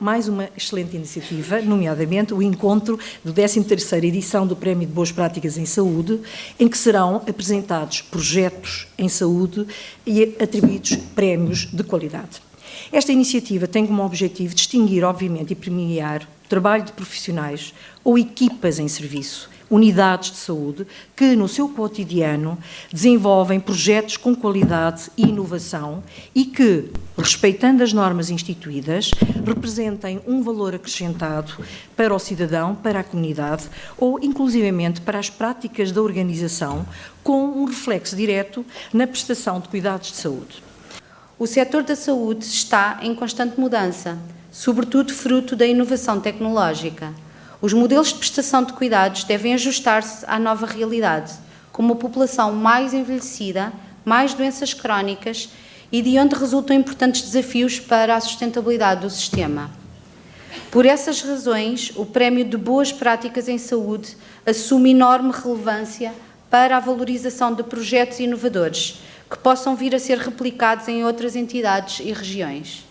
mais uma excelente iniciativa, nomeadamente o encontro da 13ª edição do Prémio de Boas Práticas em Saúde, em que serão apresentados projetos em saúde e atribuídos prémios de qualidade. Esta iniciativa tem como objetivo distinguir, obviamente, e premiar o trabalho de profissionais ou equipas em serviço, unidades de saúde, que no seu cotidiano desenvolvem projetos com qualidade e inovação e que, respeitando as normas instituídas, representem um valor acrescentado para o cidadão, para a comunidade ou, inclusivamente, para as práticas da organização, com um reflexo direto na prestação de cuidados de saúde. O setor da saúde está em constante mudança, sobretudo fruto da inovação tecnológica. Os modelos de prestação de cuidados devem ajustar-se à nova realidade, com uma população mais envelhecida, mais doenças crónicas e de onde resultam importantes desafios para a sustentabilidade do sistema. Por essas razões, o Prémio de Boas Práticas em Saúde assume enorme relevância para a valorização de projetos inovadores que possam vir a ser replicados em outras entidades e regiões.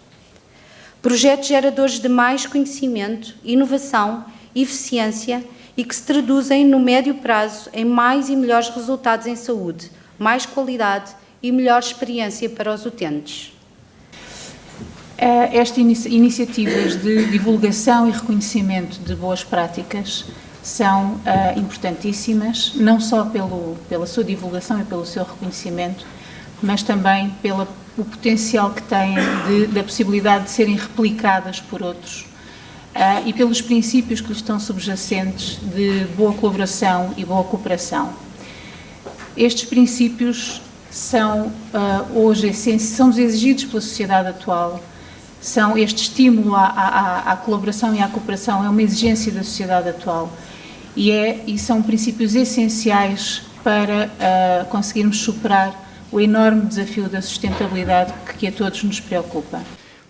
Projetos geradores de mais conhecimento, inovação, eficiência e que se traduzem no médio prazo em mais e melhores resultados em saúde, mais qualidade e melhor experiência para os utentes. Estas iniciativas de divulgação e reconhecimento de boas práticas são importantíssimas, não só pela sua divulgação e pelo seu reconhecimento, mas também pelo potencial que têm da possibilidade de serem replicadas por outros e pelos princípios que lhes estão subjacentes de boa colaboração e boa cooperação. Estes princípios são hoje são exigidos pela sociedade atual, este estímulo à colaboração e à cooperação é uma exigência da sociedade atual e são princípios essenciais para conseguirmos superar o enorme desafio da sustentabilidade que a todos nos preocupa.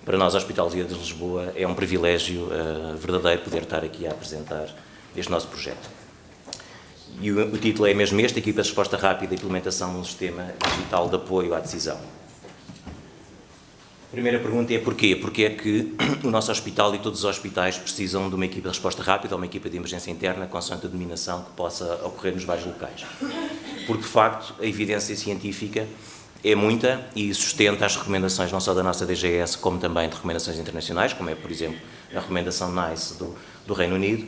Para nós, a Hospital-Dia de Lisboa, é um privilégio verdadeiro poder estar aqui a apresentar este nosso projeto. E o título é mesmo este: Equipa de Resposta Rápida e Implementação de um Sistema Digital de Apoio à Decisão. A primeira pergunta é porquê? Porque é que o nosso hospital e todos os hospitais precisam de uma equipa de resposta rápida ou uma equipa de emergência interna, consoante a dominação que possa ocorrer nos vários locais. Porque, de facto, a evidência científica é muita e sustenta as recomendações não só da nossa DGS, como também de recomendações internacionais, como é, por exemplo, a recomendação NICE do Reino Unido.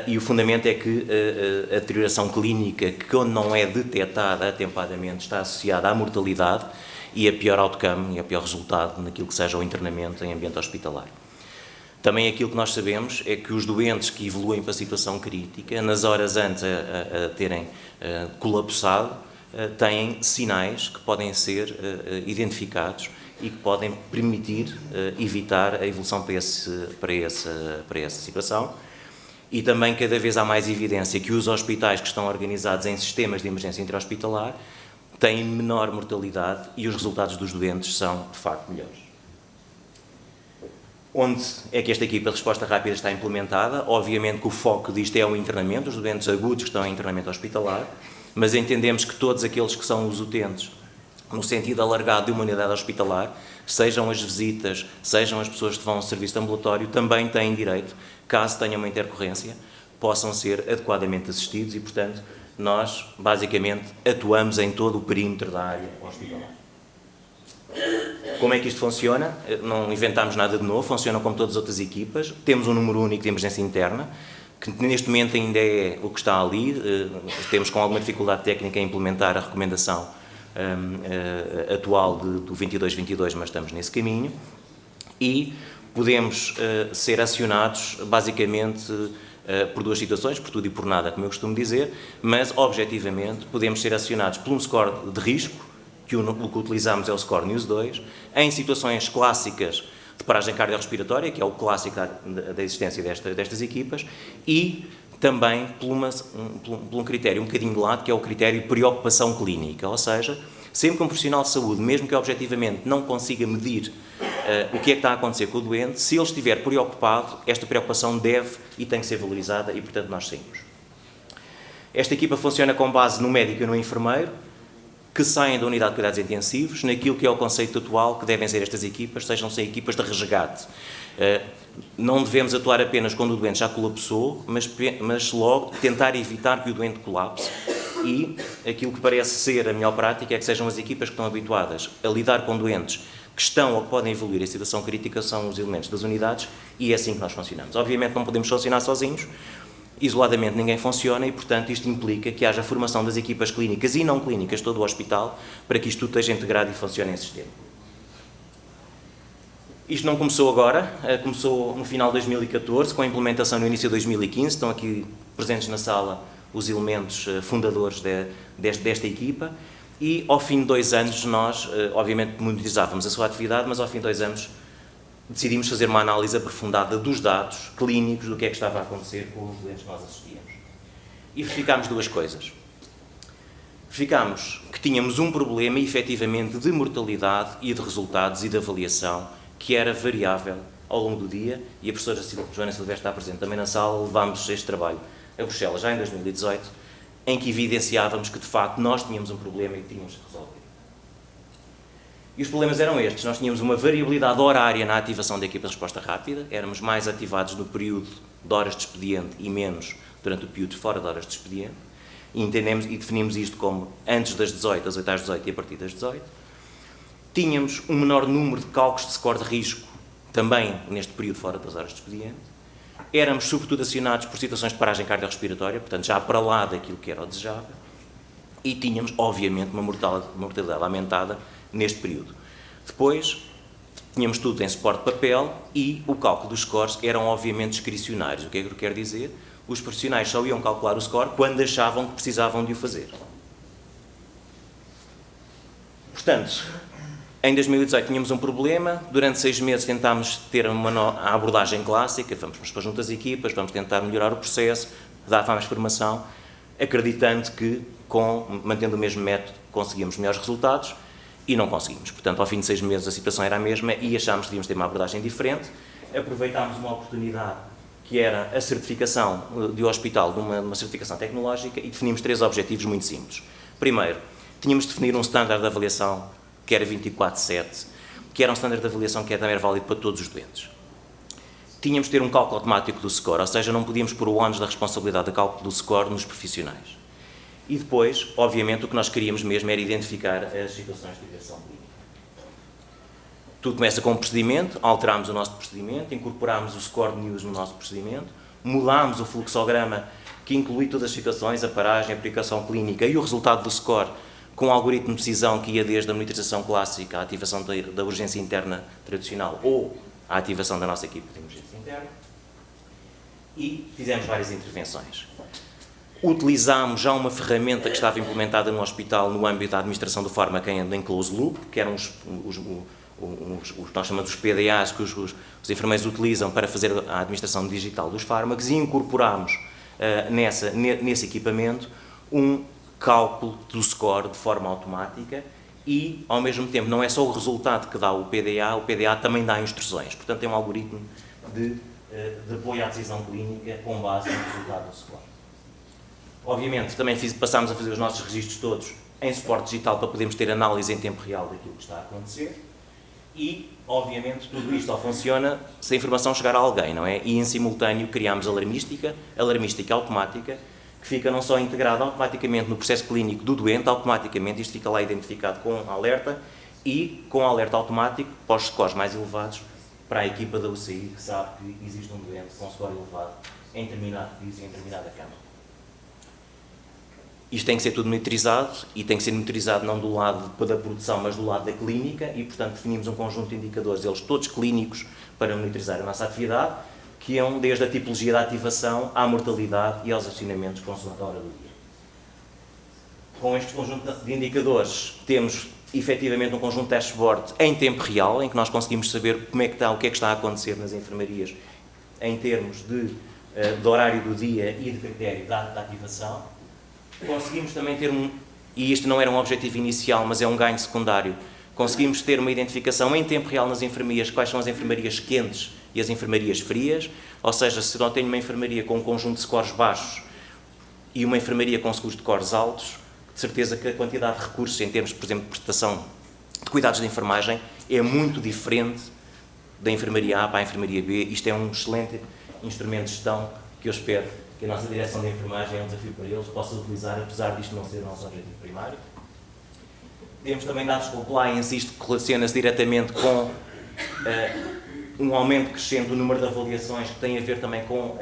E o fundamento é que a deterioração clínica, que quando não é detectada atempadamente, está associada à mortalidade e a pior outcome e a pior resultado naquilo que seja o internamento em ambiente hospitalar. Também aquilo que nós sabemos é que os doentes que evoluem para a situação crítica, nas horas antes a terem colapsado, têm sinais que podem ser identificados e que podem permitir evitar a evolução para essa situação. E também cada vez há mais evidência que os hospitais que estão organizados em sistemas de emergência intra-hospitalar têm menor mortalidade e os resultados dos doentes são, de facto, melhores. Onde é que esta equipa de resposta rápida está implementada? Obviamente que o foco disto é o internamento, os doentes agudos que estão em internamento hospitalar, mas entendemos que todos aqueles que são os utentes, no sentido alargado de uma unidade hospitalar, sejam as visitas, sejam as pessoas que vão ao serviço ambulatório, também têm direito, caso tenham uma intercorrência, possam ser adequadamente assistidos e, portanto, nós, basicamente, atuamos em todo o perímetro da área hospitalar. Como é que isto funciona? Não inventámos nada de novo, funciona como todas as outras equipas. Temos um número único de emergência interna, que neste momento ainda é o que está ali. Temos com alguma dificuldade técnica a implementar a recomendação atual do 22-22, mas estamos nesse caminho. E podemos ser acionados, basicamente, por duas situações, por tudo e por nada, como eu costumo dizer, mas, objetivamente, podemos ser acionados por um score de risco, que o que utilizamos é o score NEWS 2, em situações clássicas de paragem cardiorrespiratória, que é o clássico da existência destas equipas, e também por um critério um bocadinho de lado, que é o critério de preocupação clínica, ou seja, sempre que um profissional de saúde, mesmo que objetivamente não consiga medir o que é que está a acontecer com o doente, se ele estiver preocupado, esta preocupação deve e tem que ser valorizada e, portanto, nós saímos. Esta equipa funciona com base no médico e no enfermeiro, que saem da unidade de cuidados intensivos, naquilo que é o conceito atual que devem ser estas equipas, sejam equipas de resgate. Não devemos atuar apenas quando o doente já colapsou, mas logo tentar evitar que o doente colapse. E aquilo que parece ser a melhor prática é que sejam as equipas que estão habituadas a lidar com doentes que estão ou que podem evoluir em situação crítica, são os elementos das unidades, e é assim que nós funcionamos. Obviamente não podemos funcionar sozinhos, isoladamente ninguém funciona e, portanto, isto implica que haja formação das equipas clínicas e não clínicas de todo o hospital para que isto tudo esteja integrado e funcione em sistema. Isto não começou agora, começou no final de 2014, com a implementação no início de 2015, estão aqui presentes na sala os elementos fundadores desta equipa, e ao fim de 2 anos nós, obviamente, monitorizávamos a sua atividade, mas ao fim de 2 anos decidimos fazer uma análise aprofundada dos dados clínicos do que é que estava a acontecer com os doentes que nós assistíamos. E verificámos 2 coisas. Verificámos que tínhamos um problema, efetivamente, de mortalidade e de resultados e de avaliação, que era variável ao longo do dia, e a professora Joana Silvestre está presente também na sala. Levámos este trabalho a Bruxelas já em 2018, em que evidenciávamos que, de facto, nós tínhamos um problema e que tínhamos que resolver. E os problemas eram estes: nós tínhamos uma variabilidade horária na ativação da equipa de resposta rápida, éramos mais ativados no período de horas de expediente e menos durante o período fora de horas de expediente, e entendemos e definimos isto como antes das 18, das 8 às 18 e a partir das 18. Tínhamos um menor número de cálculos de score de risco, também neste período fora das horas de expediente. Éramos, sobretudo, acionados por situações de paragem cardiorrespiratória, portanto, já para lá daquilo que era o desejável, e tínhamos, obviamente, uma mortalidade aumentada neste período. Depois, tínhamos tudo em suporte de papel e o cálculo dos scores eram, obviamente, discricionários. O que é que eu quero dizer? Os profissionais só iam calcular o score quando achavam que precisavam de o fazer. Portanto, em 2018 tínhamos um problema, durante 6 meses tentámos ter a abordagem clássica, vamos para junto das equipas, vamos tentar melhorar o processo, dar mais formação, acreditando que, mantendo o mesmo método, conseguíamos melhores resultados, e não conseguimos. Portanto, ao fim de 6 meses a situação era a mesma e achámos que devíamos ter uma abordagem diferente. Aproveitámos uma oportunidade que era a certificação de hospital, de uma certificação tecnológica, e definimos 3 objetivos muito simples. Primeiro, tínhamos de definir um standard de avaliação que era 24/7, que era um standard de avaliação que também era válido para todos os doentes. Tínhamos de ter um cálculo automático do score, ou seja, não podíamos pôr o ónus da responsabilidade do cálculo do score nos profissionais. E depois, obviamente, o que nós queríamos mesmo era identificar as situações de deviação clínica. Tudo começa com um procedimento, alterámos o nosso procedimento, incorporámos o score news no nosso procedimento, mudámos o fluxograma que inclui todas as situações, a paragem, a aplicação clínica e o resultado do score, com um algoritmo de precisão que ia desde a monitorização clássica à ativação da urgência interna tradicional ou à ativação da nossa equipe de emergência interna, e fizemos várias intervenções. Utilizámos já uma ferramenta que estava implementada no hospital no âmbito da administração do fármaco em closed loop, que eram os nós chamamos os PDAs que os enfermeiros utilizam para fazer a administração digital dos fármacos, e incorporámos nesse equipamento um cálculo do score de forma automática e, ao mesmo tempo, não é só o resultado que dá o PDA também dá instruções. Portanto, tem um algoritmo de apoio à decisão clínica com base no resultado do score. Obviamente, também passámos a fazer os nossos registros todos em suporte digital para podermos ter análise em tempo real daquilo que está a acontecer e, obviamente, tudo isto só funciona se a informação chegar a alguém, não é? E, em simultâneo, criámos alarmística automática, que fica não só integrada automaticamente no processo clínico do doente, automaticamente isto fica lá identificado com alerta e com alerta automático para os scores mais elevados para a equipa da UCI, que sabe que existe um doente com score elevado em determinado piso e em determinada cama. Isto tem que ser tudo monitorizado e tem que ser monitorizado não do lado da produção, mas do lado da clínica e, portanto, definimos um conjunto de indicadores, eles todos clínicos, para monitorizar a nossa atividade, que iam desde a tipologia da ativação à mortalidade e aos acionamentos consoante a hora do dia. Com este conjunto de indicadores, temos efetivamente um conjunto de dashboard em tempo real, em que nós conseguimos saber como é que está, o que é que está a acontecer nas enfermarias em termos de horário do dia e de critério da ativação. Conseguimos também ter e isto não era um objetivo inicial, mas é um ganho secundário, conseguimos ter uma identificação em tempo real nas enfermarias, quais são as enfermarias quentes e as enfermarias frias, ou seja, se não tenho uma enfermaria com um conjunto de scores baixos e uma enfermaria com scores de scores altos, de certeza que a quantidade de recursos em termos, por exemplo, de prestação de cuidados de enfermagem é muito diferente da enfermaria A para a enfermaria B. Isto é um excelente instrumento de gestão que eu espero que a nossa direção de enfermagem, é um desafio para eles, possa utilizar, apesar disto não ser o nosso objetivo primário. Temos também dados de compliance, isto relaciona-se diretamente com um aumento crescente do número de avaliações, que tem a ver também com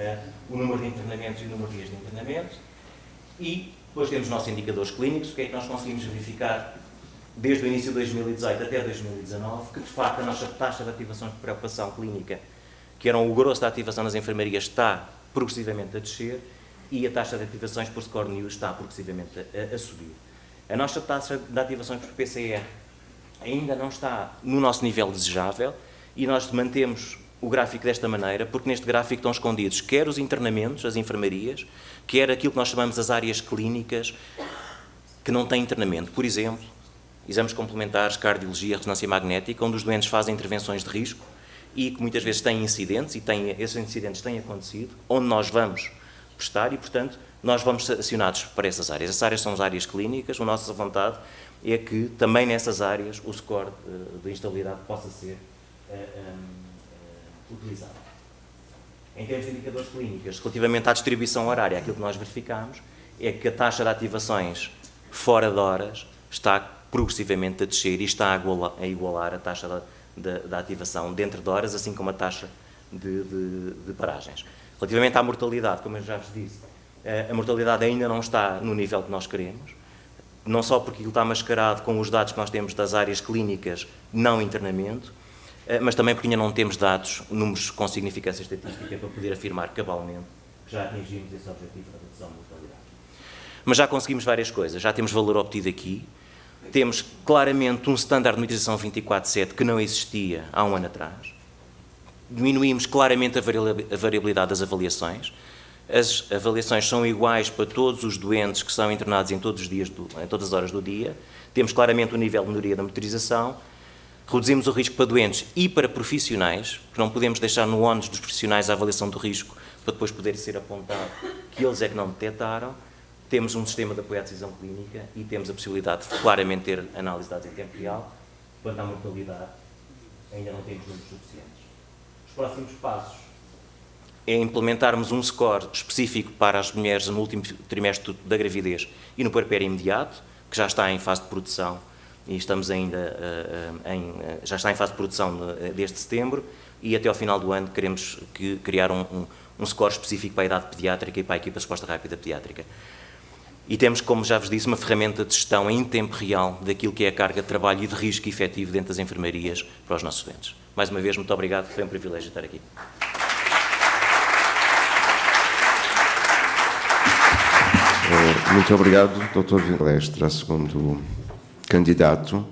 o número de internamentos e o número de dias de internamento. E depois temos os nossos indicadores clínicos, o que é que nós conseguimos verificar desde o início de 2018 até 2019, que de facto a nossa taxa de ativações de preocupação clínica, que eram o grosso da ativação nas enfermarias, está progressivamente a descer e a taxa de ativações por score new está progressivamente a subir. A nossa taxa de ativações por PCR ainda não está no nosso nível desejável e nós mantemos o gráfico desta maneira, porque neste gráfico estão escondidos quer os internamentos, as enfermarias, quer aquilo que nós chamamos as áreas clínicas que não têm internamento. Por exemplo, exames complementares, cardiologia, ressonância magnética, onde os doentes fazem intervenções de risco e que muitas vezes têm incidentes, e esses incidentes têm acontecido, onde nós vamos prestar e, portanto, nós vamos ser acionados para essas áreas. Essas áreas são as áreas clínicas, a nossa vontade é que também nessas áreas o score de instabilidade possa ser utilizado. Em termos de indicadores clínicos, relativamente à distribuição horária, aquilo que nós verificamos é que a taxa de ativações fora de horas está progressivamente a descer e está a igualar a taxa da ativação dentro de horas, assim como a taxa de paragens. Relativamente à mortalidade, como eu já vos disse, a mortalidade ainda não está no nível que nós queremos, não só porque ele está mascarado com os dados que nós temos das áreas clínicas não internamento, mas também porque ainda não temos dados, números com significância estatística para poder afirmar cabalmente que já atingimos esse objetivo da redução da mortalidade. Mas já conseguimos várias coisas, já temos valor obtido aqui, temos claramente um standard de monitorização 24/7 que não existia há um ano atrás, diminuímos claramente a variabilidade das avaliações, as avaliações são iguais para todos os doentes que são internados em todas as horas do dia, temos claramente o nível de melhoria da monitorização, reduzimos o risco para doentes e para profissionais, porque não podemos deixar no ónus dos profissionais a avaliação do risco para depois poder ser apontado que eles é que não detectaram. Temos um sistema de apoio à decisão clínica e temos a possibilidade de claramente ter análise de dados em tempo real. Quanto à mortalidade, ainda não temos números suficientes. Os próximos passos é implementarmos um score específico para as mulheres no último trimestre da gravidez e no puerpério imediato, que já está em fase de produção e estamos ainda já está em fase de produção desde setembro e até ao final do ano queremos criar um score específico para a idade pediátrica e para a equipa de resposta rápida pediátrica. E temos, como já vos disse, uma ferramenta de gestão em tempo real daquilo que é a carga de trabalho e de risco efetivo dentro das enfermarias para os nossos doentes. Mais uma vez, muito obrigado, foi um privilégio estar aqui. Muito obrigado, Dr. Vilestra, segundo candidato,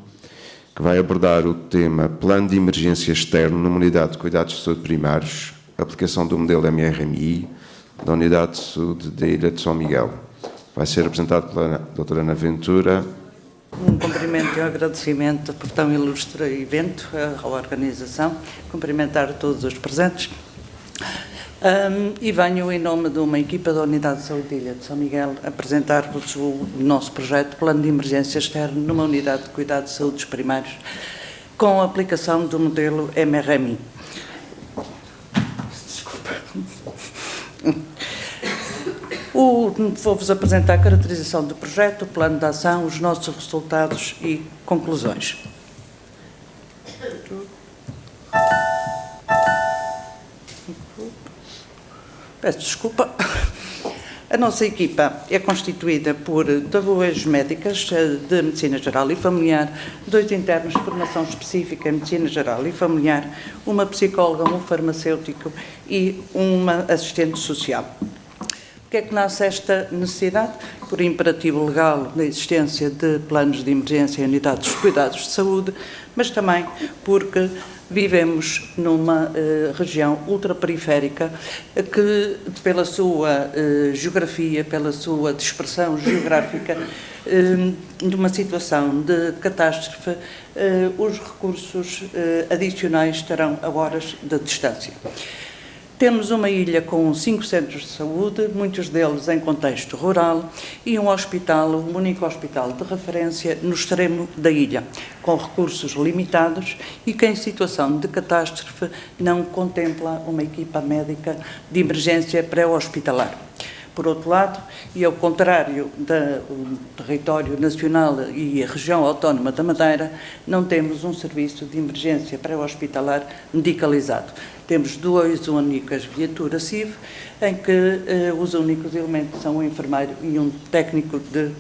que vai abordar o tema Plano de Emergência Externo numa Unidade de Cuidados de Saúde Primários, aplicação do modelo MRMI da Unidade de Saúde da Ilha de São Miguel. Vai ser apresentado pela doutora Ana Ventura. Um cumprimento e um agradecimento por tão ilustre evento à organização, cumprimentar todos os presentes. E venho, em nome de uma equipa da Unidade de Saúde da Ilha de São Miguel, apresentar-vos o nosso projeto Plano de Emergência Externo numa Unidade de Cuidados de Saúde Primários, com a aplicação do modelo MRMI. Desculpa. Vou-vos apresentar a caracterização do projeto, o plano de ação, os nossos resultados e conclusões. Peço desculpa. A nossa equipa é constituída por 2 médicas de Medicina Geral e Familiar, 2 internos de formação específica em Medicina Geral e Familiar, uma psicóloga, um farmacêutico e uma assistente social. Por que é que nasce esta necessidade? Por imperativo legal da existência de planos de emergência em unidades de cuidados de saúde, mas também porque vivemos numa região ultraperiférica que, pela sua geografia, pela sua dispersão geográfica, numa situação de catástrofe, os recursos adicionais estarão a horas de distância. Temos uma ilha com 5 centros de saúde, muitos deles em contexto rural, e um hospital, um único hospital de referência no extremo da ilha, com recursos limitados e que em situação de catástrofe não contempla uma equipa médica de emergência pré-hospitalar. Por outro lado, e ao contrário do território nacional e a região autónoma da Madeira, não temos um serviço de emergência pré-hospitalar medicalizado. Temos 2 únicas viaturas CIV, em que os únicos elementos são um enfermeiro e um técnico de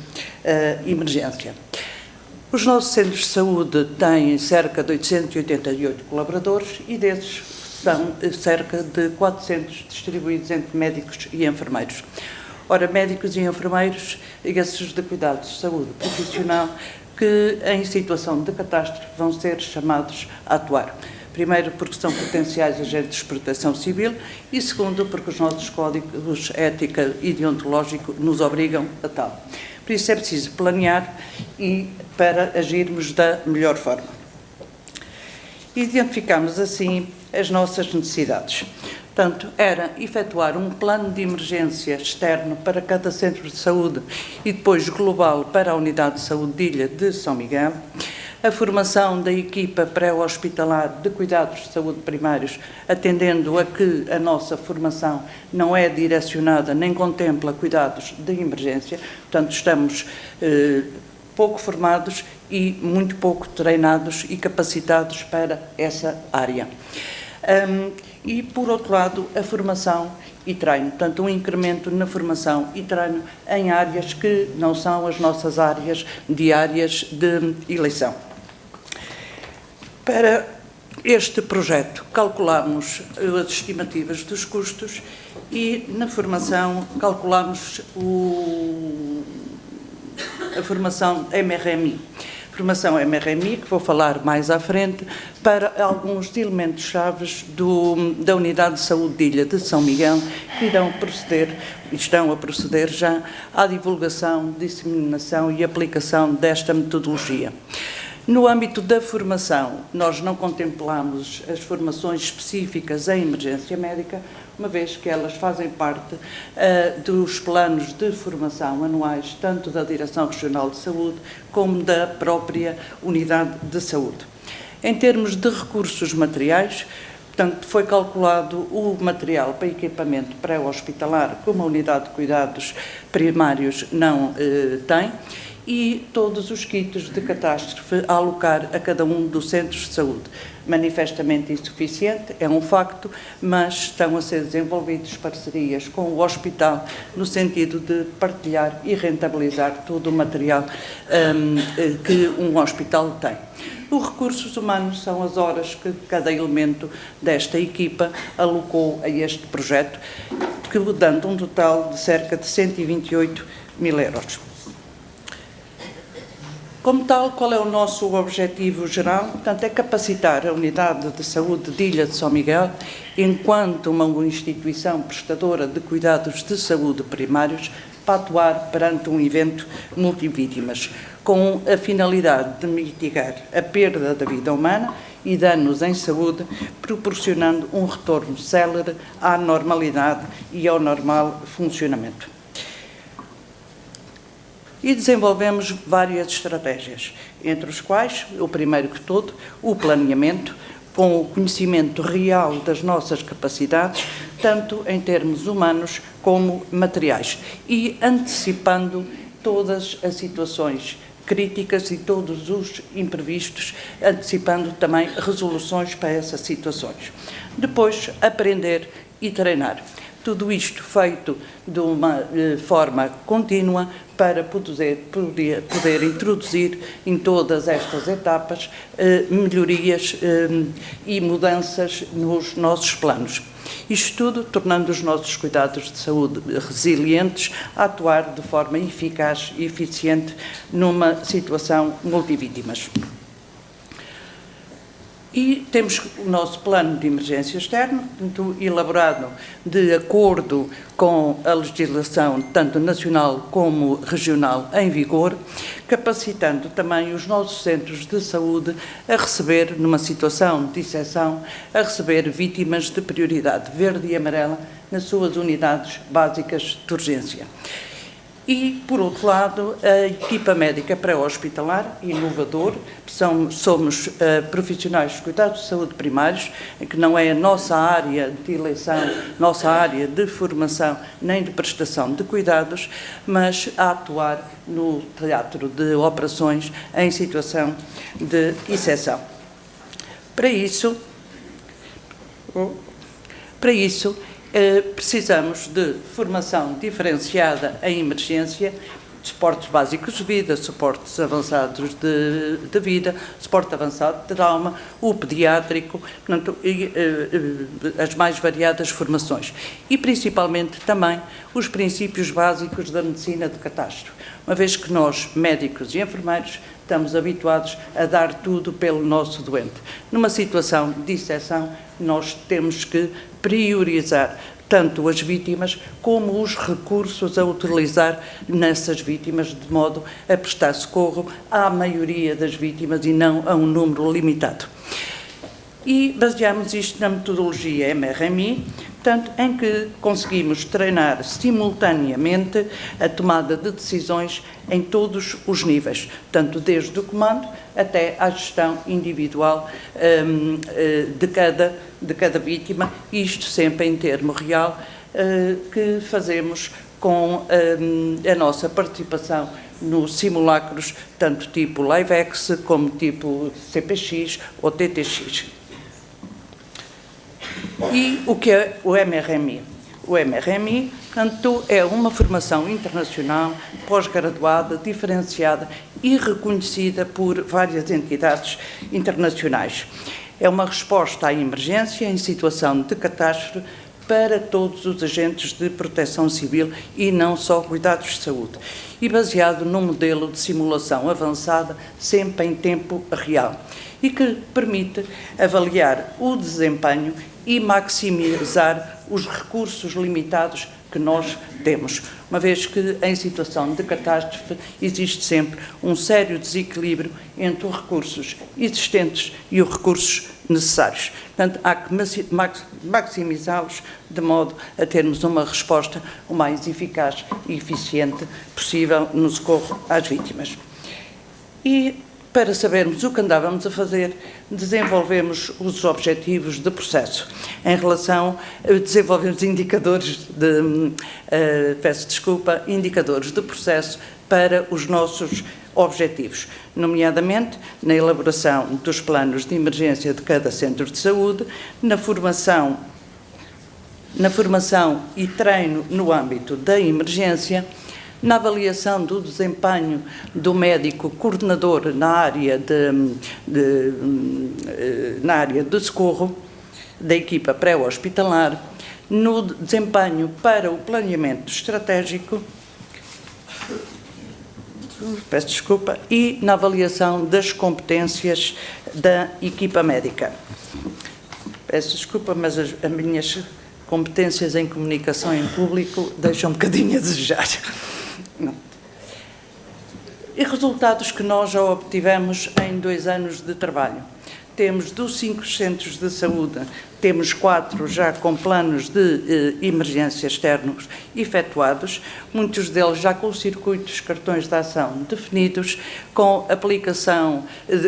emergência. Os nossos centros de saúde têm cerca de 888 colaboradores e desses são cerca de 400 distribuídos entre médicos e enfermeiros. Ora, médicos e enfermeiros, esses de cuidados de saúde profissional, que em situação de catástrofe vão ser chamados a atuar. Primeiro, porque são potenciais agentes de proteção civil e, segundo, porque os nossos códigos ética e deontológico nos obrigam a tal. Por isso é preciso planear e para agirmos da melhor forma. Identificamos assim as nossas necessidades. Portanto, era efetuar um plano de emergência externo para cada centro de saúde e depois global para a Unidade de Saúde de Ilha de São Miguel, a formação da equipa pré-hospitalar de cuidados de saúde primários, atendendo a que a nossa formação não é direcionada nem contempla cuidados de emergência, portanto, estamos pouco formados e muito pouco treinados e capacitados para essa área. E, por outro lado, a formação e treino, portanto, um incremento na formação e treino em áreas que não são as nossas áreas diárias de eleição. Para este projeto, calculamos as estimativas dos custos e, na formação, calculamos a formação MRMI. Formação MRMI, que vou falar mais à frente, para alguns elementos-chave da Unidade de Saúde de Ilha de São Miguel, que estão a proceder já à divulgação, disseminação e aplicação desta metodologia. No âmbito da formação, nós não contemplamos as formações específicas em emergência médica, uma vez que elas fazem parte dos planos de formação anuais, tanto da Direção Regional de Saúde, como da própria Unidade de Saúde. Em termos de recursos materiais, portanto, foi calculado o material para equipamento pré-hospitalar, como a Unidade de Cuidados Primários não tem, e todos os kits de catástrofe a alocar a cada um dos centros de saúde. Manifestamente insuficiente, é um facto, mas estão a ser desenvolvidas parcerias com o hospital no sentido de partilhar e rentabilizar todo o material que um hospital tem. Os recursos humanos são as horas que cada elemento desta equipa alocou a este projeto, que dando um total de cerca de 128.000 euros. Como tal, qual é o nosso objetivo geral? Portanto, é capacitar a Unidade de Saúde de Ilha de São Miguel, enquanto uma instituição prestadora de cuidados de saúde primários, para atuar perante um evento multivítimas, com a finalidade de mitigar a perda da vida humana e danos em saúde, proporcionando um retorno célere à normalidade e ao normal funcionamento. E desenvolvemos várias estratégias, entre os quais, o primeiro que todo, o planeamento, com o conhecimento real das nossas capacidades, tanto em termos humanos como materiais, e antecipando todas as situações críticas e todos os imprevistos, antecipando também resoluções para essas situações. Depois, aprender e treinar. Tudo isto feito de uma forma contínua para poder introduzir em todas estas etapas melhorias e mudanças nos nossos planos. Isto tudo tornando os nossos cuidados de saúde resilientes a atuar de forma eficaz e eficiente numa situação multivítimas. E temos o nosso plano de emergência externo, portanto, elaborado de acordo com a legislação, tanto nacional como regional, em vigor, capacitando também os nossos centros de saúde a receber, numa situação de exceção, a receber vítimas de prioridade verde e amarela nas suas unidades básicas de urgência. E, por outro lado, a equipa médica pré-hospitalar, inovador, somos profissionais de cuidados de saúde primários, que não é a nossa área de eleição, nossa área de formação, nem de prestação de cuidados, mas a atuar no teatro de operações em situação de exceção. Para isso, precisamos de formação diferenciada em emergência, suportes básicos de vida, suportes avançados de vida, suporte avançado de trauma, o pediátrico, portanto, as mais variadas formações. E, principalmente, também os princípios básicos da medicina de catástrofe, uma vez que nós, médicos e enfermeiros, estamos habituados a dar tudo pelo nosso doente. Numa situação de exceção, nós temos que priorizar tanto as vítimas como os recursos a utilizar nessas vítimas, de modo a prestar socorro à maioria das vítimas e não a um número limitado. E baseamos isto na metodologia MRMI, portanto, em que conseguimos treinar simultaneamente a tomada de decisões em todos os níveis, tanto desde o comando até à gestão individual de cada vítima, isto sempre em termo real, que fazemos com a nossa participação nos simulacros, tanto tipo LiveX como tipo CPX ou TTX. E o que é o MRMI? O MRMI, portanto, é uma formação internacional, pós-graduada, diferenciada e reconhecida por várias entidades internacionais. É uma resposta à emergência em situação de catástrofe para todos os agentes de proteção civil e não só cuidados de saúde, e baseado num modelo de simulação avançada, sempre em tempo real, e que permite avaliar o desempenho e maximizar os recursos limitados que nós temos, uma vez que em situação de catástrofe existe sempre um sério desequilíbrio entre os recursos existentes e os recursos necessários. Portanto, há que maximizá-los de modo a termos uma resposta o mais eficaz e eficiente possível no socorro às vítimas. E, para sabermos o que andávamos a fazer, desenvolvemos os objetivos de processo. Em relação a desenvolvemos indicadores indicadores de processo para os nossos objetivos, nomeadamente na elaboração dos planos de emergência de cada centro de saúde, na formação e treino no âmbito da emergência, na avaliação do desempenho do médico coordenador na área de socorro, da equipa pré-hospitalar, no desempenho para o planeamento estratégico, e na avaliação das competências da equipa médica. Peço desculpa, mas as minhas competências em comunicação em público deixam um bocadinho a desejar. Não. E resultados que nós já obtivemos em 2 anos de trabalho. Temos dos 5 centros de saúde, temos 4 já com planos de emergência externos efetuados, muitos deles já com circuitos, cartões de ação definidos, com aplicação,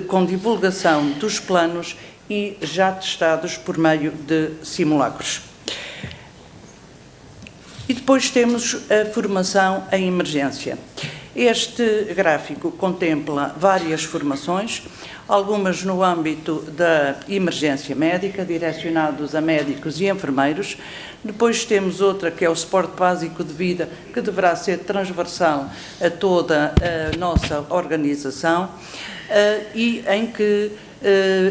com divulgação dos planos e já testados por meio de simulacros. E depois temos a formação em emergência. Este gráfico contempla várias formações, algumas no âmbito da emergência médica, direcionados a médicos e enfermeiros. Depois temos outra que é o suporte básico de vida, que deverá ser transversal a toda a nossa organização, e em que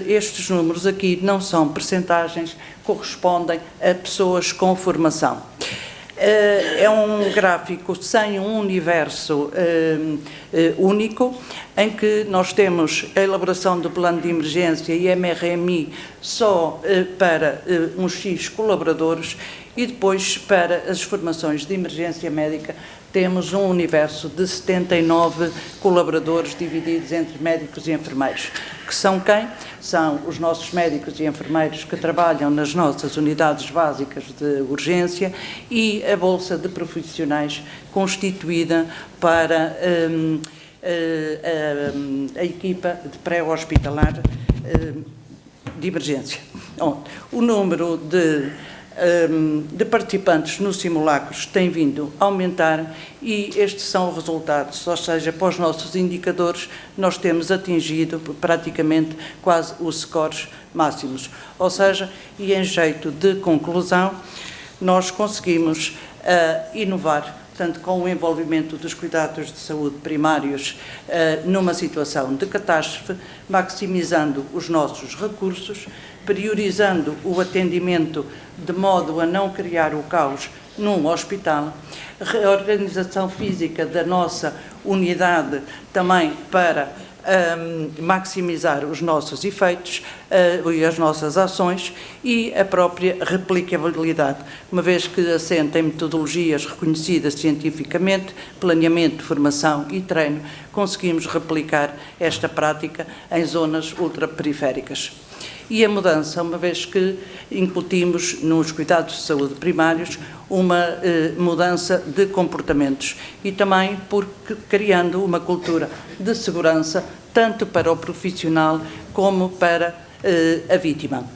estes números aqui não são percentagens, correspondem a pessoas com formação. É um gráfico sem um universo único, em que nós temos a elaboração do plano de emergência e MRMI só para uns X colaboradores, e depois para as formações de emergência médica temos um universo de 79 colaboradores divididos entre médicos e enfermeiros. Que são quem? São os nossos médicos e enfermeiros que trabalham nas nossas unidades básicas de urgência e a Bolsa de Profissionais constituída para a equipa de pré-hospitalar de emergência. O número de participantes nos simulacros tem vindo a aumentar e estes são os resultados, ou seja, para os nossos indicadores nós temos atingido praticamente quase os scores máximos, ou seja, e em jeito de conclusão, nós conseguimos inovar, tanto com o envolvimento dos cuidados de saúde primários numa situação de catástrofe, maximizando os nossos recursos, priorizando o atendimento de modo a não criar o caos num hospital, reorganização física da nossa unidade também para maximizar os nossos efeitos e as nossas ações e a própria replicabilidade, uma vez que assenta em metodologias reconhecidas cientificamente, planeamento, formação e treino, conseguimos replicar esta prática em zonas ultraperiféricas. E a mudança, uma vez que incutimos nos cuidados de saúde primários uma mudança de comportamentos e também porque criando uma cultura de segurança tanto para o profissional como para a vítima.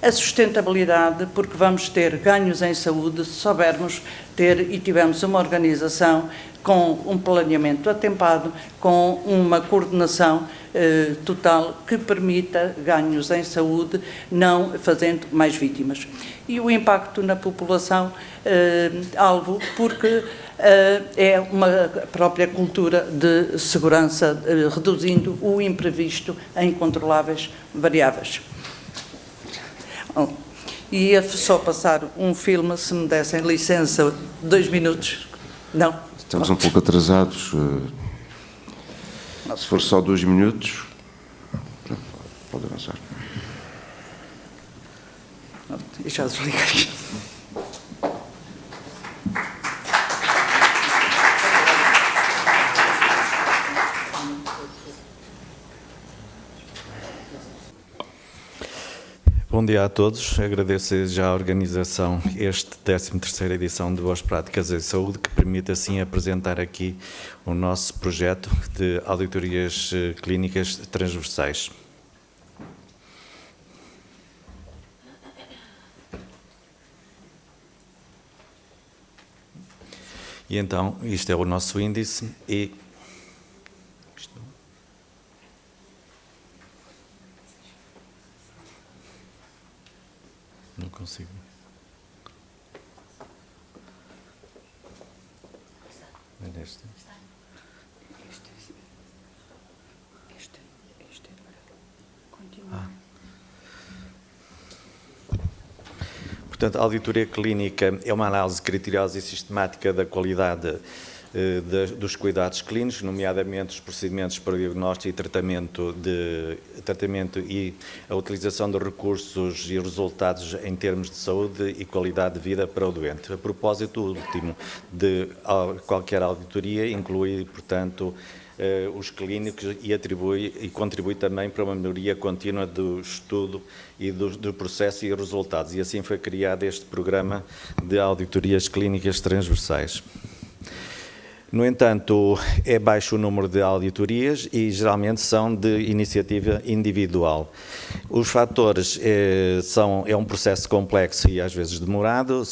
A sustentabilidade, porque vamos ter ganhos em saúde se soubermos ter e tivemos uma organização com um planeamento atempado, com uma coordenação total que permita ganhos em saúde, não fazendo mais vítimas. E o impacto na população alvo, porque é uma própria cultura de segurança, reduzindo o imprevisto em incontroláveis variáveis. Bom, e ia só passar um filme, se me dessem licença, 2 minutos. Não? Estamos um pouco atrasados. Se for só 2 minutos, pode avançar. E já desliguei. Bom dia a todos. Agradeço já a organização este 13ª edição de Boas Práticas em Saúde, que permite assim apresentar aqui o nosso projeto de auditorias clínicas transversais. E então, isto é o nosso índice e não consigo. É este. Portanto, a auditoria clínica é uma análise criteriosa e sistemática da qualidade dos cuidados clínicos, nomeadamente os procedimentos para diagnóstico e tratamento e a utilização de recursos e resultados em termos de saúde e qualidade de vida para o doente. A propósito, o último de qualquer auditoria inclui, portanto, os clínicos e contribui também para uma melhoria contínua do estudo e do processo e resultados. E assim foi criado este programa de auditorias clínicas transversais. No entanto, é baixo o número de auditorias e geralmente são de iniciativa individual. Os fatores é um processo complexo e às vezes demorado,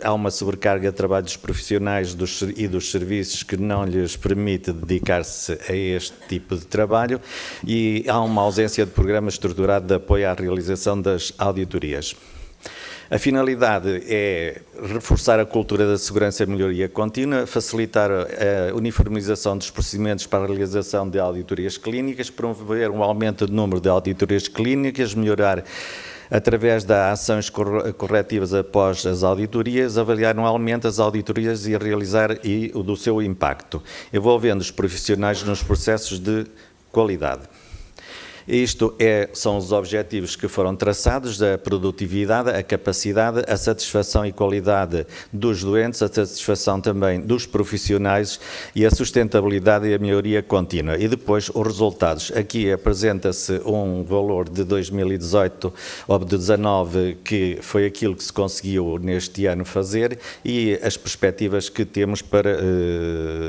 há uma sobrecarga de trabalho dos profissionais e dos serviços que não lhes permite dedicar-se a este tipo de trabalho e há uma ausência de programa estruturado de apoio à realização das auditorias. A finalidade é reforçar a cultura da segurança e melhoria contínua, facilitar a uniformização dos procedimentos para a realização de auditorias clínicas, promover um aumento do número de auditorias clínicas, melhorar através das ações corretivas após as auditorias, avaliar anualmente as auditorias e realizar o do seu impacto, envolvendo os profissionais nos processos de qualidade. Isto são os objetivos que foram traçados: a produtividade, a capacidade, a satisfação e qualidade dos doentes, a satisfação também dos profissionais e a sustentabilidade e a melhoria contínua. E depois os resultados. Aqui apresenta-se um valor de 2018 ou de 2019, que foi aquilo que se conseguiu neste ano fazer, e as perspectivas que temos para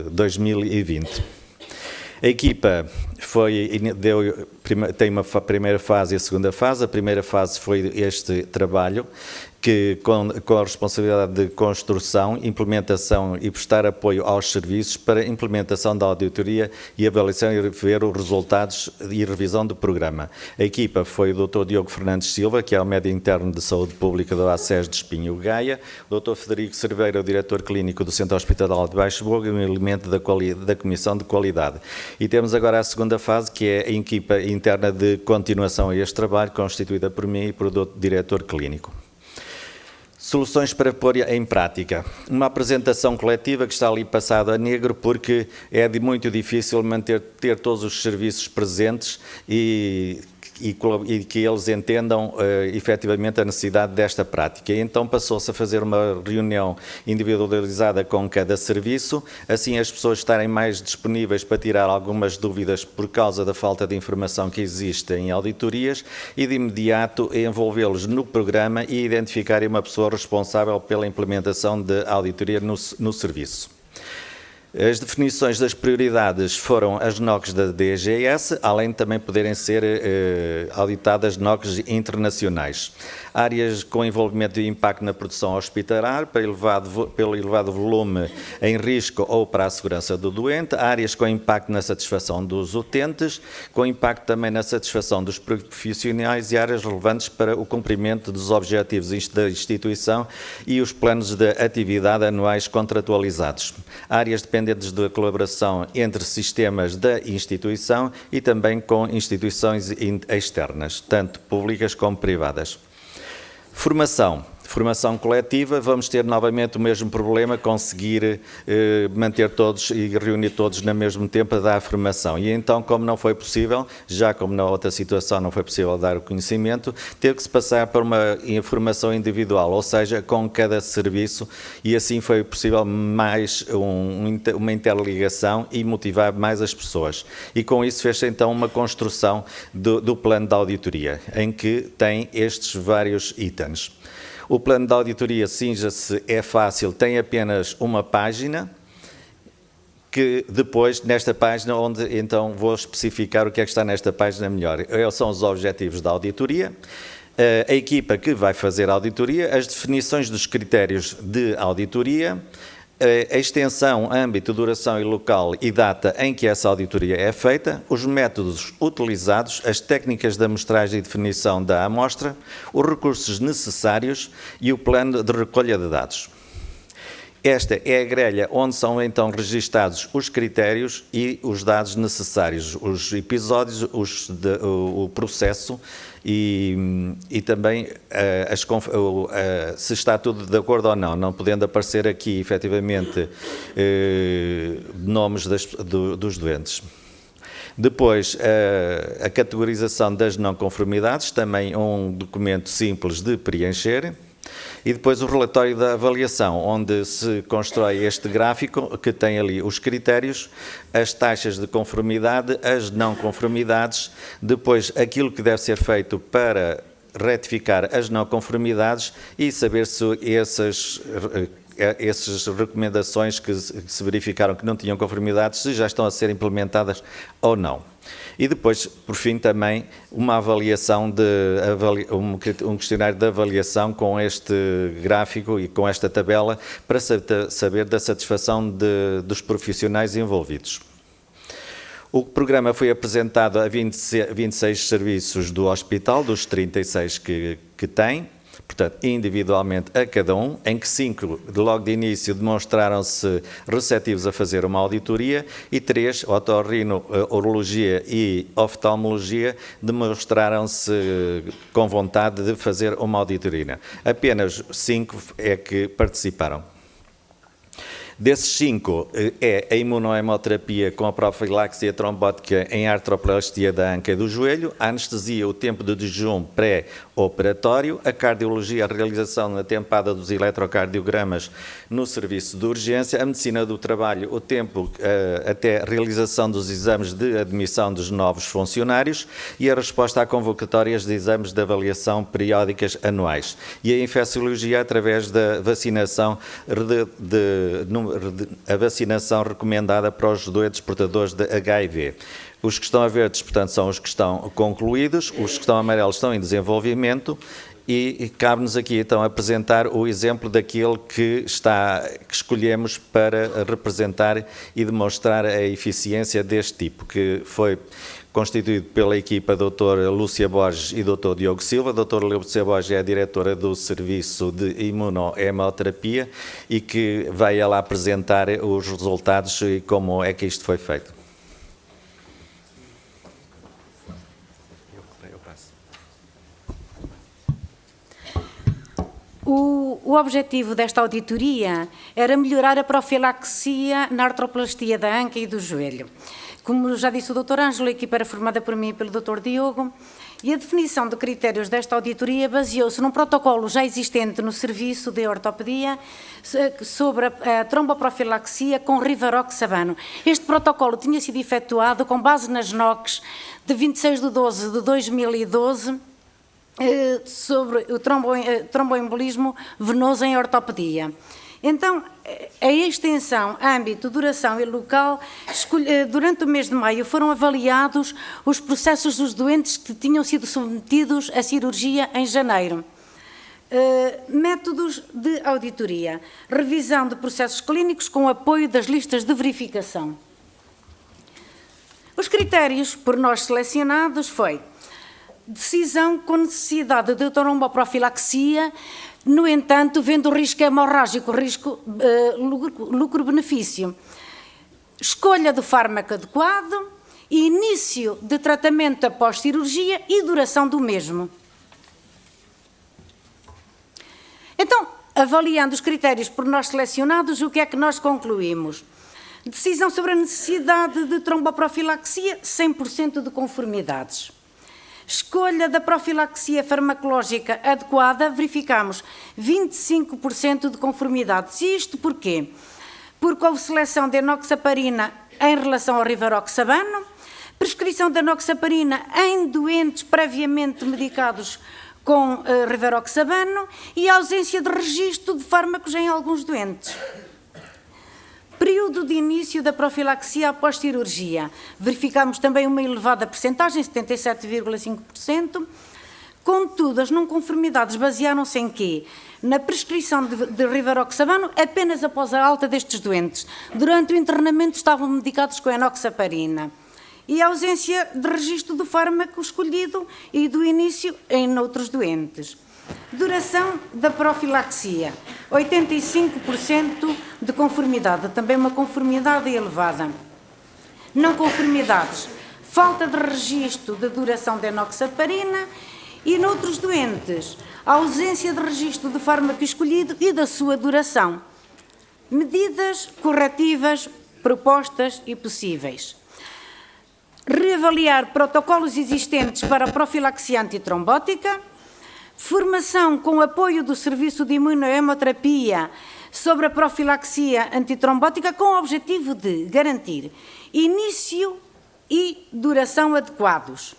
2020. A equipa tem uma primeira fase e a segunda fase. A primeira fase foi este trabalho, que com a responsabilidade de construção, implementação e prestar apoio aos serviços para implementação da auditoria e avaliação e ver os resultados e revisão do programa. A equipa foi o Dr. Diogo Fernandes Silva, que é o médico interno de saúde pública do ACES de Espinho Gaia, o Dr. Frederico Cerveira, o diretor clínico do Centro Hospitalar de Baixo Fogo, e um elemento da Comissão de Qualidade. E temos agora a segunda fase, que é a equipa interna de continuação a este trabalho, constituída por mim e por o diretor clínico. Soluções para pôr em prática. Uma apresentação coletiva que está ali passado a negro, porque é muito difícil ter todos os serviços presentes e que eles entendam efetivamente a necessidade desta prática. E então passou-se a fazer uma reunião individualizada com cada serviço, assim as pessoas estarem mais disponíveis para tirar algumas dúvidas por causa da falta de informação que existe em auditorias, e de imediato envolvê-los no programa e identificarem uma pessoa responsável pela implementação da auditoria no serviço. As definições das prioridades foram as NOCs da DGS, além de também poderem ser auditadas NOCs internacionais. Áreas com envolvimento e impacto na produção hospitalar, pelo elevado volume em risco ou para a segurança do doente. Áreas com impacto na satisfação dos utentes, com impacto também na satisfação dos profissionais, e áreas relevantes para o cumprimento dos objetivos da instituição e os planos de atividade anuais contratualizados. Áreas dependentes da colaboração entre sistemas da instituição e também com instituições externas, tanto públicas como privadas. Formação coletiva, vamos ter novamente o mesmo problema, conseguir manter todos e reunir todos no mesmo tempo a dar a formação. E então, como não foi possível, já como na outra situação não foi possível dar o conhecimento, teve que se passar para uma formação individual, ou seja, com cada serviço, e assim foi possível mais uma interligação e motivar mais as pessoas. E com isso fez-se então uma construção do plano de auditoria, em que tem estes vários itens. O plano de auditoria, cinja-se, é fácil, tem apenas uma página, que depois, nesta página, onde então vou especificar o que é que está nesta página melhor. São os objetivos da auditoria, a equipa que vai fazer a auditoria, as definições dos critérios de auditoria, a extensão, âmbito, duração e local e data em que essa auditoria é feita, os métodos utilizados, as técnicas de amostragem e definição da amostra, os recursos necessários e o plano de recolha de dados. Esta é a grelha onde são então registados os critérios e os dados necessários, os episódios, o processo e também se está tudo de acordo ou não podendo aparecer aqui efetivamente nomes dos doentes. Depois, a categorização das não conformidades, também um documento simples de preencher. E depois o relatório da avaliação, onde se constrói este gráfico que tem ali os critérios, as taxas de conformidade, as não conformidades, depois aquilo que deve ser feito para retificar as não conformidades e saber se essas recomendações que se verificaram que não tinham conformidades, se já estão a ser implementadas ou não. E depois, por fim, também uma avaliação, um questionário de avaliação com este gráfico e com esta tabela para saber da satisfação dos profissionais envolvidos. O programa foi apresentado a 26 serviços do hospital, dos 36 que tem, portanto, individualmente a cada um, em que 5, logo de início, demonstraram-se receptivos a fazer uma auditoria e 3, otorrino, urologia e oftalmologia, demonstraram-se com vontade de fazer uma auditoria. Apenas 5 é que participaram. Desses 5 é a imunohemoterapia com a profilaxia trombótica em artroplastia da anca e do joelho, a anestesia, o tempo de jejum pré-operatório, a cardiologia, a realização na tempada dos eletrocardiogramas no serviço de urgência, a medicina do trabalho, o tempo até a realização dos exames de admissão dos novos funcionários e a resposta a convocatórias de exames de avaliação periódicas anuais. E a infecciologia através da vacinação a vacinação recomendada para os doentes portadores de HIV. Os que estão a verdes, portanto, são os que estão concluídos, os que estão amarelos estão em desenvolvimento e cabe-nos aqui, então, apresentar o exemplo daquele que escolhemos para representar e demonstrar a eficiência deste tipo, que foi constituído pela equipa Dr. Lúcia Borges e Dr. Diogo Silva. Dr. Lúcia Borges é a diretora do Serviço de Imunohemoterapia e que vai ela apresentar os resultados e como é que isto foi feito. O objetivo desta auditoria era melhorar a profilaxia na artroplastia da anca e do joelho. Como já disse o Dr. Ângelo, a equipa era formada por mim e pelo Dr. Diogo, e a definição de critérios desta auditoria baseou-se num protocolo já existente no serviço de ortopedia sobre a tromboprofilaxia com rivaroxabano. Este protocolo tinha sido efetuado com base nas NOCs de 26/12 de 2012, sobre o tromboembolismo venoso em ortopedia. Então, a extensão, âmbito, duração e local, durante o mês de maio foram avaliados os processos dos doentes que tinham sido submetidos à cirurgia em janeiro. Métodos de auditoria, revisão de processos clínicos com apoio das listas de verificação. Os critérios por nós selecionados foi decisão com necessidade de tromboprofilaxia, no entanto, vendo o risco hemorrágico, risco lucro-benefício. Escolha do fármaco adequado, início de tratamento após cirurgia e duração do mesmo. Então, avaliando os critérios por nós selecionados, o que é que nós concluímos? Decisão sobre a necessidade de tromboprofilaxia, 100% de conformidades. Escolha da profilaxia farmacológica adequada, verificamos 25% de conformidades. Isto porquê? Porque houve seleção de enoxaparina em relação ao rivaroxabano, prescrição de enoxaparina em doentes previamente medicados com rivaroxabano e ausência de registro de fármacos em alguns doentes. Período de início da profilaxia após cirurgia. Verificamos também uma elevada percentagem, 77,5%. Contudo, as não conformidades basearam-se em quê? Na prescrição de rivaroxabano apenas após a alta destes doentes. Durante o internamento estavam medicados com enoxaparina. E a ausência de registro do fármaco escolhido e do início em outros doentes. Duração da profilaxia, 85% de conformidade, também uma conformidade elevada. Não conformidades, falta de registro de duração da enoxaparina e, noutros doentes, a ausência de registro do fármaco escolhido e da sua duração. Medidas corretivas propostas e possíveis. Reavaliar protocolos existentes para a profilaxia antitrombótica. Formação com apoio do Serviço de Imunohemoterapia sobre a profilaxia antitrombótica com o objetivo de garantir início e duração adequados.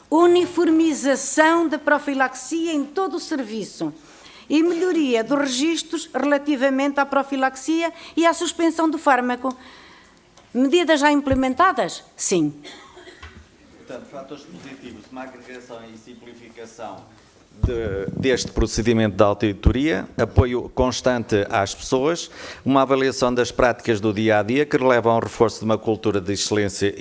Uniformização da profilaxia em todo o serviço e melhoria dos registros relativamente à profilaxia e à suspensão do fármaco. Medidas já implementadas? Sim. Portanto, fatores positivos, uma agregação e simplificação deste procedimento de auditoria, apoio constante às pessoas, uma avaliação das práticas do dia-a-dia que levam ao reforço de uma cultura de excelência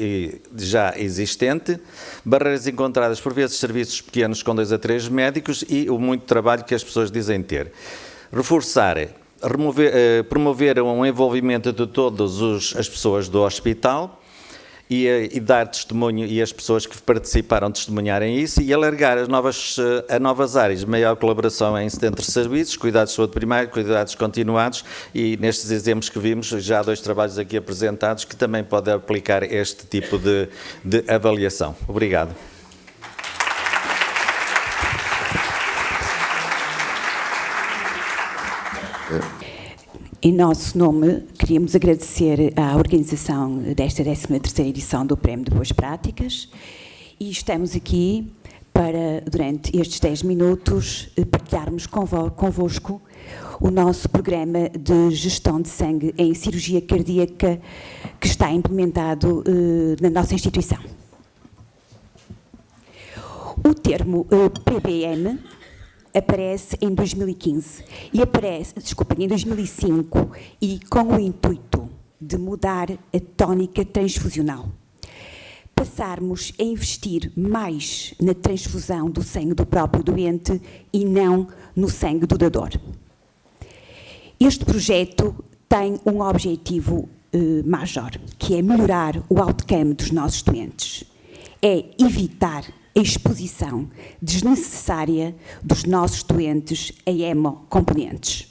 já existente, barreiras encontradas por vezes serviços pequenos com 2 a 3 médicos e o muito trabalho que as pessoas dizem ter. Reforçar, promover um envolvimento de todas as pessoas do hospital, e dar testemunho, e as pessoas que participaram testemunharem isso, e alargar a novas áreas, maior colaboração entre serviços, cuidados de saúde primária, cuidados continuados, e nestes exemplos que vimos, já há 2 trabalhos aqui apresentados que também podem aplicar este tipo de avaliação. Obrigado. Em nosso nome, queríamos agradecer à organização desta 13ª edição do Prémio de Boas Práticas e estamos aqui para, durante estes 10 minutos, partilharmos convosco o nosso programa de gestão de sangue em cirurgia cardíaca que está implementado na nossa instituição. O termo PBM aparece em 2015 e em 2005 e com o intuito de mudar a tónica transfusional. Passarmos a investir mais na transfusão do sangue do próprio doente e não no sangue do dador. Este projeto tem um objetivo major, que é melhorar o outcome dos nossos doentes. É evitar a exposição desnecessária dos nossos doentes a hemocomponentes.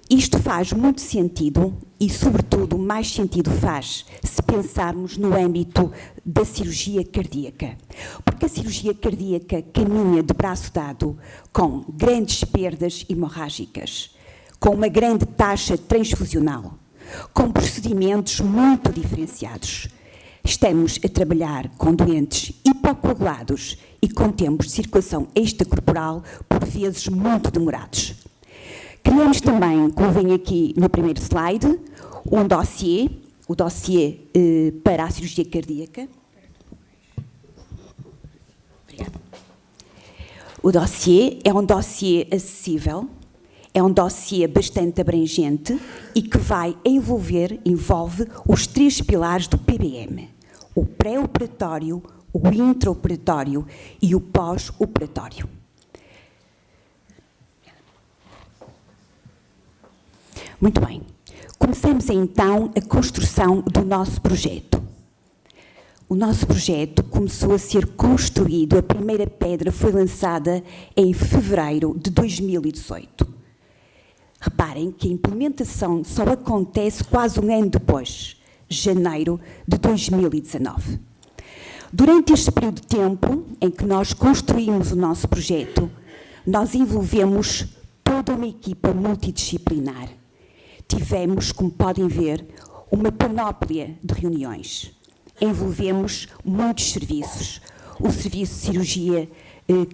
Isto faz muito sentido e, sobretudo, mais sentido faz se pensarmos no âmbito da cirurgia cardíaca. Porque a cirurgia cardíaca caminha de braço dado com grandes perdas hemorrágicas, com uma grande taxa transfusional, com procedimentos muito diferenciados. Estamos a trabalhar com doentes hipocoagulados e com tempos de circulação extracorporal, por vezes muito demorados. Criamos também, como vem aqui no primeiro slide, um dossiê, o dossiê para a cirurgia cardíaca. Obrigada. O dossiê é um dossiê acessível, é um dossiê bastante abrangente e que envolve os 3 pilares do PBM: o pré-operatório, o intraoperatório e o pós-operatório. Muito bem. Começamos então a construção do nosso projeto. O nosso projeto começou a ser construído, a primeira pedra foi lançada em fevereiro de 2018. Reparem que a implementação só acontece quase um ano depois, janeiro de 2019. Durante este período de tempo em que nós construímos o nosso projeto, nós envolvemos toda uma equipa multidisciplinar. Tivemos, como podem ver, uma panóplia de reuniões. Envolvemos muitos serviços. O Serviço de Cirurgia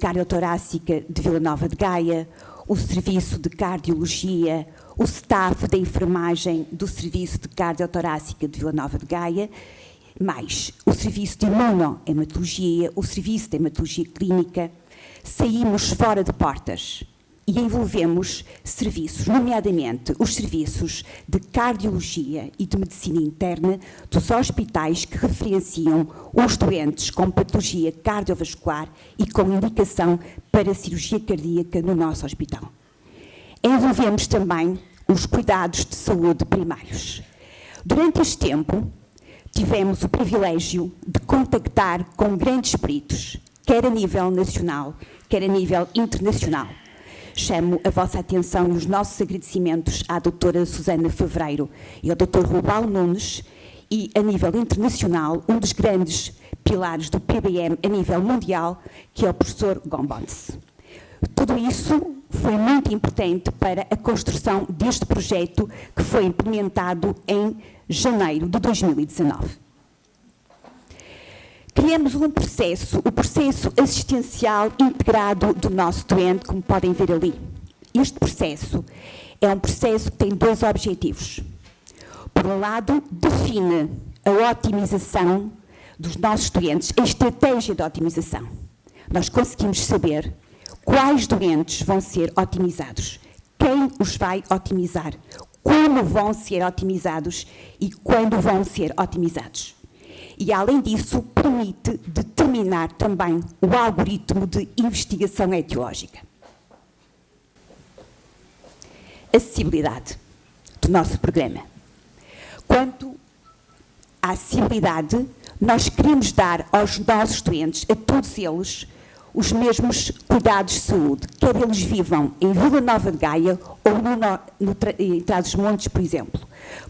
Cardiotorácica de Vila Nova de Gaia, o Serviço de Cardiologia, o staff da enfermagem do Serviço de Cardiotorácica de Vila Nova de Gaia, mais o Serviço de Imunohematologia, o Serviço de Hematologia Clínica. Saímos fora de portas e envolvemos serviços, nomeadamente os serviços de cardiologia e de medicina interna dos hospitais que referenciam os doentes com patologia cardiovascular e com indicação para cirurgia cardíaca no nosso hospital. Envolvemos também os cuidados de saúde primários. Durante este tempo, tivemos o privilégio de contactar com grandes peritos, quer a nível nacional, quer a nível internacional. Chamo a vossa atenção e os nossos agradecimentos à doutora Susana Fevereiro e ao doutor Rubal Nunes e, a nível internacional, um dos grandes pilares do PBM a nível mundial, que é o professor Gombons. Tudo isso foi muito importante para a construção deste projeto que foi implementado em janeiro de 2019. Criamos o processo assistencial integrado do nosso doente, como podem ver ali. Este processo é um processo que tem 2 objetivos. Por um lado, define a otimização dos nossos doentes a estratégia de otimização. Nós conseguimos saber quais doentes vão ser otimizados, quem os vai otimizar, como vão ser otimizados e quando vão ser otimizados. E, além disso, permite determinar também o algoritmo de investigação etiológica. Acessibilidade do nosso programa. Quanto à acessibilidade, nós queremos dar aos nossos doentes, a todos eles, os mesmos cuidados de saúde, quer eles vivam em Vila Nova de Gaia ou em Trás-os-Montes, por exemplo.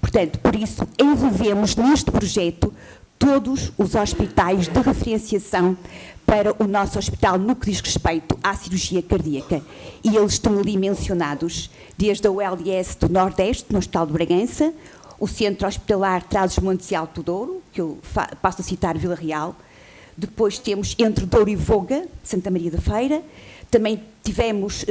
Portanto, por isso, envolvemos neste projeto todos os hospitais de referenciação para o nosso hospital no que diz respeito à cirurgia cardíaca. E eles estão ali mencionados, desde a ULS do Nordeste, no Hospital de Bragança, o Centro Hospitalar Trás-os-Montes e Alto Douro, que eu passo a citar Vila Real. Depois temos entre Douro e Voga, Santa Maria da Feira. Também tivemos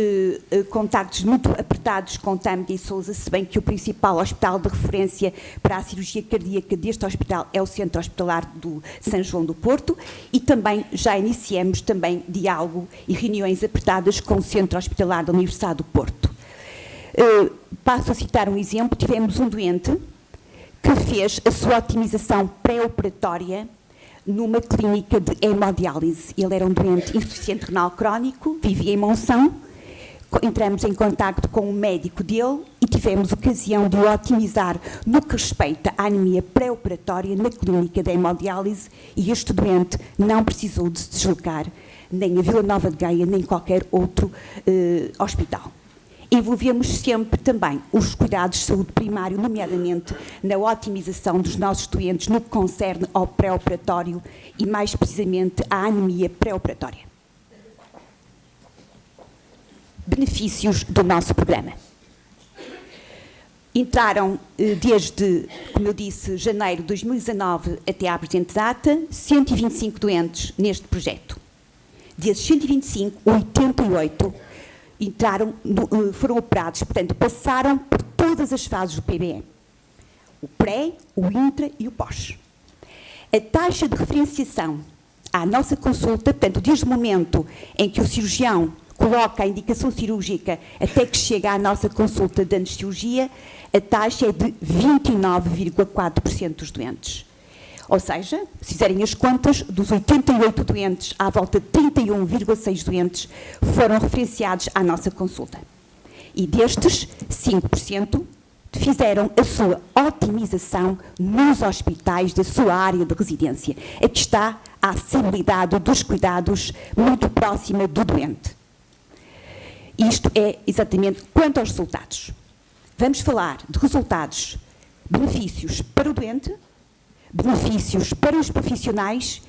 contactos muito apertados com Tâmega e Sousa, se bem que o principal hospital de referência para a cirurgia cardíaca deste hospital é o Centro Hospitalar do São João do Porto, e também já iniciamos também diálogo e reuniões apertadas com o Centro Hospitalar da Universidade do Porto. Passo a citar um exemplo. Tivemos um doente que fez a sua otimização pré-operatória numa clínica de hemodiálise. Ele era um doente insuficiente renal crónico, vivia em Monção. Entramos em contacto com o médico dele e tivemos ocasião de o otimizar no que respeita à anemia pré-operatória na clínica de hemodiálise, e este doente não precisou de se deslocar nem a Vila Nova de Gaia, nem qualquer outro hospital. Envolvemos sempre também os cuidados de saúde primário, nomeadamente na otimização dos nossos doentes no que concerne ao pré-operatório e, mais precisamente, à anemia pré-operatória. Benefícios do nosso programa. Entraram desde, como eu disse, janeiro de 2019 até à presente data, 125 doentes neste projeto. Desses 125, 88 foram operados, portanto, passaram por todas as fases do PBE. O pré, o intra e o pós. A taxa de referenciação à nossa consulta, portanto, desde o momento em que o cirurgião coloca a indicação cirúrgica até que chega à nossa consulta de anestesiologia, a taxa é de 29,4% dos doentes. Ou seja, se fizerem as contas, dos 88 doentes, à volta de 31,6 doentes foram referenciados à nossa consulta. E destes, 5% fizeram a sua otimização nos hospitais da sua área de residência. Aqui está a acessibilidade dos cuidados muito próxima do doente. Isto é exatamente quanto aos resultados. Vamos falar de resultados, benefícios para o doente, benefícios para os profissionais,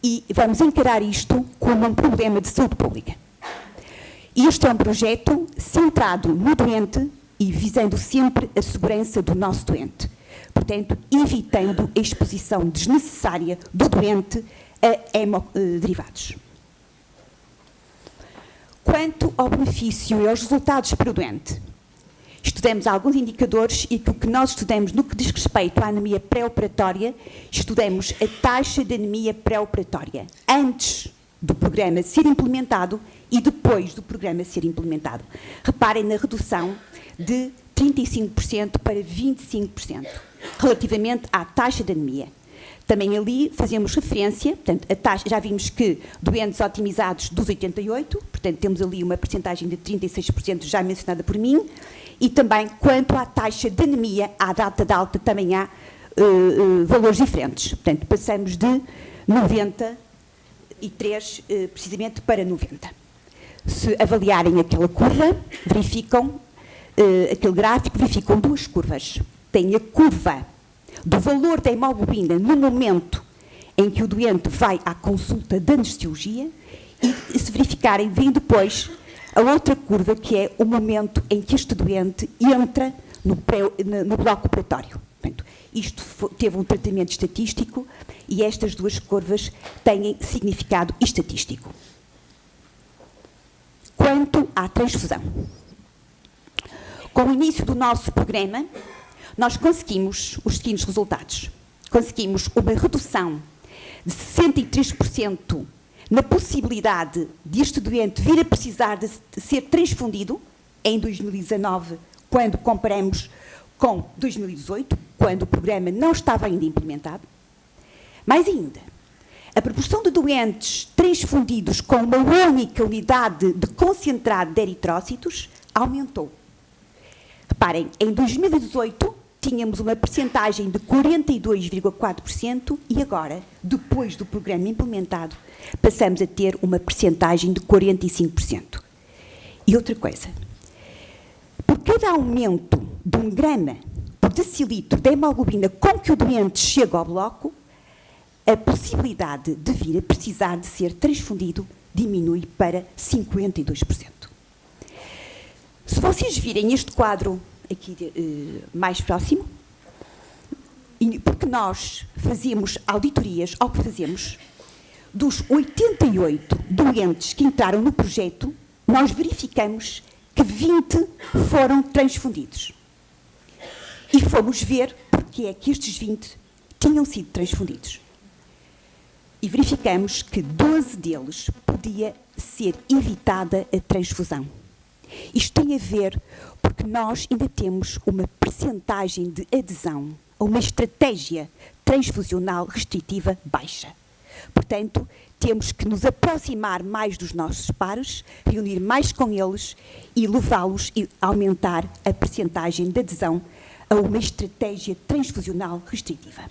e vamos encarar isto como um problema de saúde pública. Este é um projeto centrado no doente e visando sempre a segurança do nosso doente. Portanto, evitando a exposição desnecessária do doente a hemoderivados. Quanto ao benefício e aos resultados para o doente, estudamos alguns indicadores, e o que nós estudamos no que diz respeito à anemia pré-operatória, estudamos a taxa de anemia pré-operatória antes do programa ser implementado e depois do programa ser implementado. Reparem na redução de 35% para 25% relativamente à taxa de anemia. Também ali fazemos referência, portanto, a taxa, já vimos que doentes otimizados dos 88, portanto, temos ali uma percentagem de 36% já mencionada por mim, e também quanto à taxa de anemia, à data de alta também há valores diferentes. Portanto, passamos de 93 precisamente para 90. Se avaliarem aquela curva, verificam, aquele gráfico, verificam duas curvas. Tem a curva do valor da hemoglobina no momento em que o doente vai à consulta de anestesiologia, e se verificarem, vem depois a outra curva, que é o momento em que este doente entra no bloco operatório. Portanto, isto teve um tratamento estatístico, e estas duas curvas têm significado estatístico. Quanto à transfusão, com o início do nosso programa, nós conseguimos os seguintes resultados. Conseguimos uma redução de 63% na possibilidade de este doente vir a precisar de ser transfundido em 2019, quando comparamos com 2018, quando o programa não estava ainda implementado. Mais ainda, a proporção de doentes transfundidos com uma única unidade de concentrado de eritrócitos aumentou. Reparem, em 2018 tínhamos uma percentagem de 42,4% e agora, depois do programa implementado, passamos a ter uma percentagem de 45%. E outra coisa, por cada aumento de 1 grama por decilitro de hemoglobina com que o doente chega ao bloco, a possibilidade de vir a precisar de ser transfundido diminui para 52%. Se vocês virem este quadro aqui mais próximo, porque nós fazemos auditorias, ao que fazemos, dos 88 doentes que entraram no projeto, nós verificamos que 20 foram transfundidos. E fomos ver porque é que estes 20 tinham sido transfundidos. E verificamos que 12 deles podia ser evitada a transfusão. Isto tem a ver porque nós ainda temos uma percentagem de adesão a uma estratégia transfusional restritiva baixa. Portanto, temos que nos aproximar mais dos nossos pares, reunir mais com eles e levá-los a aumentar a percentagem de adesão a uma estratégia transfusional restritiva.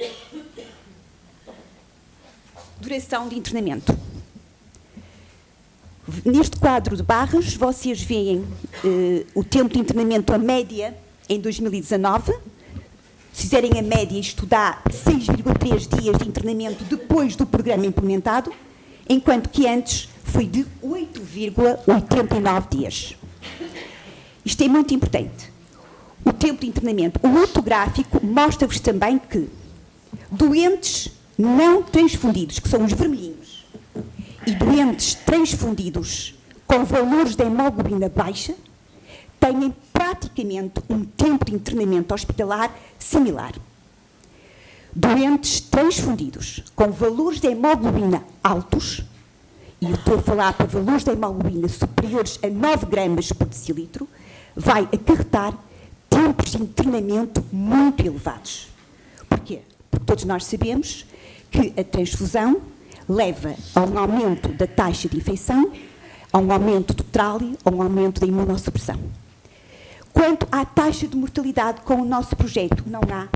Duração de internamento. Neste quadro de barras, vocês veem o tempo de internamento, a média, em 2019. Se fizerem a média, isto dá 6,3 dias de internamento depois do programa implementado, enquanto que antes foi de 8,89 dias. Isto é muito importante. O tempo de internamento. O outro gráfico mostra-vos também que doentes não transfundidos, que são os vermelhinhos, e doentes transfundidos com valores de hemoglobina baixa, têm praticamente um tempo de internamento hospitalar similar. Doentes transfundidos com valores de hemoglobina altos, e eu estou a falar para valores de hemoglobina superiores a 9 gramas por decilitro, vai acarretar tempos de internamento muito elevados. Porquê? Porque todos nós sabemos que a transfusão leva a um aumento da taxa de infecção, a um aumento do trálio, a um aumento da imunossupressão. Quanto à taxa de mortalidade com o nosso projeto, não há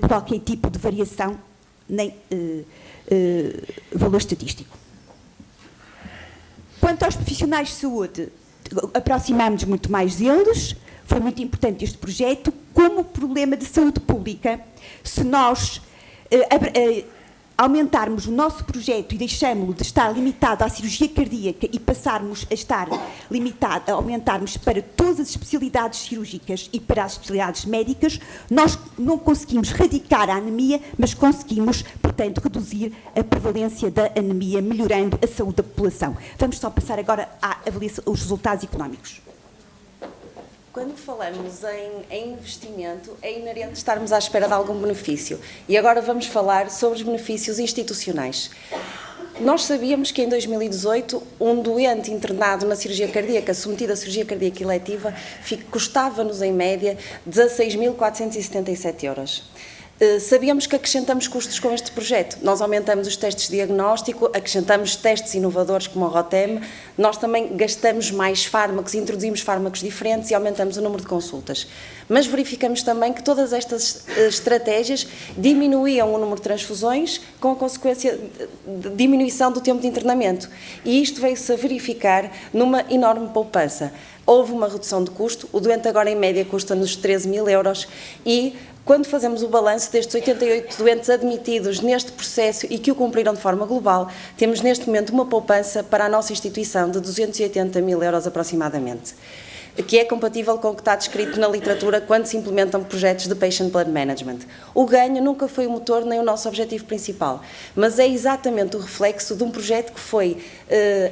qualquer tipo de variação, nem valor estatístico. Quanto aos profissionais de saúde, aproximamos muito mais deles. Foi muito importante este projeto. Como problema de saúde pública, se nós aumentarmos o nosso projeto e deixámos-lo de estar limitado à cirurgia cardíaca e passarmos a estar limitado, a aumentarmos para todas as especialidades cirúrgicas e para as especialidades médicas, nós não conseguimos erradicar a anemia, mas conseguimos, portanto, reduzir a prevalência da anemia, melhorando a saúde da população. Vamos só passar agora a avaliar os resultados económicos. Quando falamos em investimento, é inerente estarmos à espera de algum benefício. E agora vamos falar sobre os benefícios institucionais. Nós sabíamos que em 2018, um doente internado na cirurgia cardíaca, submetido à cirurgia cardíaca eletiva, custava-nos em média 16.477 euros. Sabíamos que acrescentamos custos com este projeto. Nós aumentamos os testes de diagnóstico, acrescentamos testes inovadores como o ROTEM, nós também gastamos mais fármacos, introduzimos fármacos diferentes e aumentamos o número de consultas. Mas verificamos também que todas estas estratégias diminuíam o número de transfusões, com a consequência de diminuição do tempo de internamento. E isto veio-se a verificar numa enorme poupança. Houve uma redução de custo, o doente agora em média custa-nos 13.000 euros e quando fazemos o balanço destes 88 doentes admitidos neste processo e que o cumpriram de forma global, temos neste momento uma poupança para a nossa instituição de 280.000 euros aproximadamente. que é compatível com o que está descrito na literatura quando se implementam projetos de Patient Blood Management. O ganho nunca foi o motor nem o nosso objetivo principal, mas é exatamente o reflexo de um projeto que foi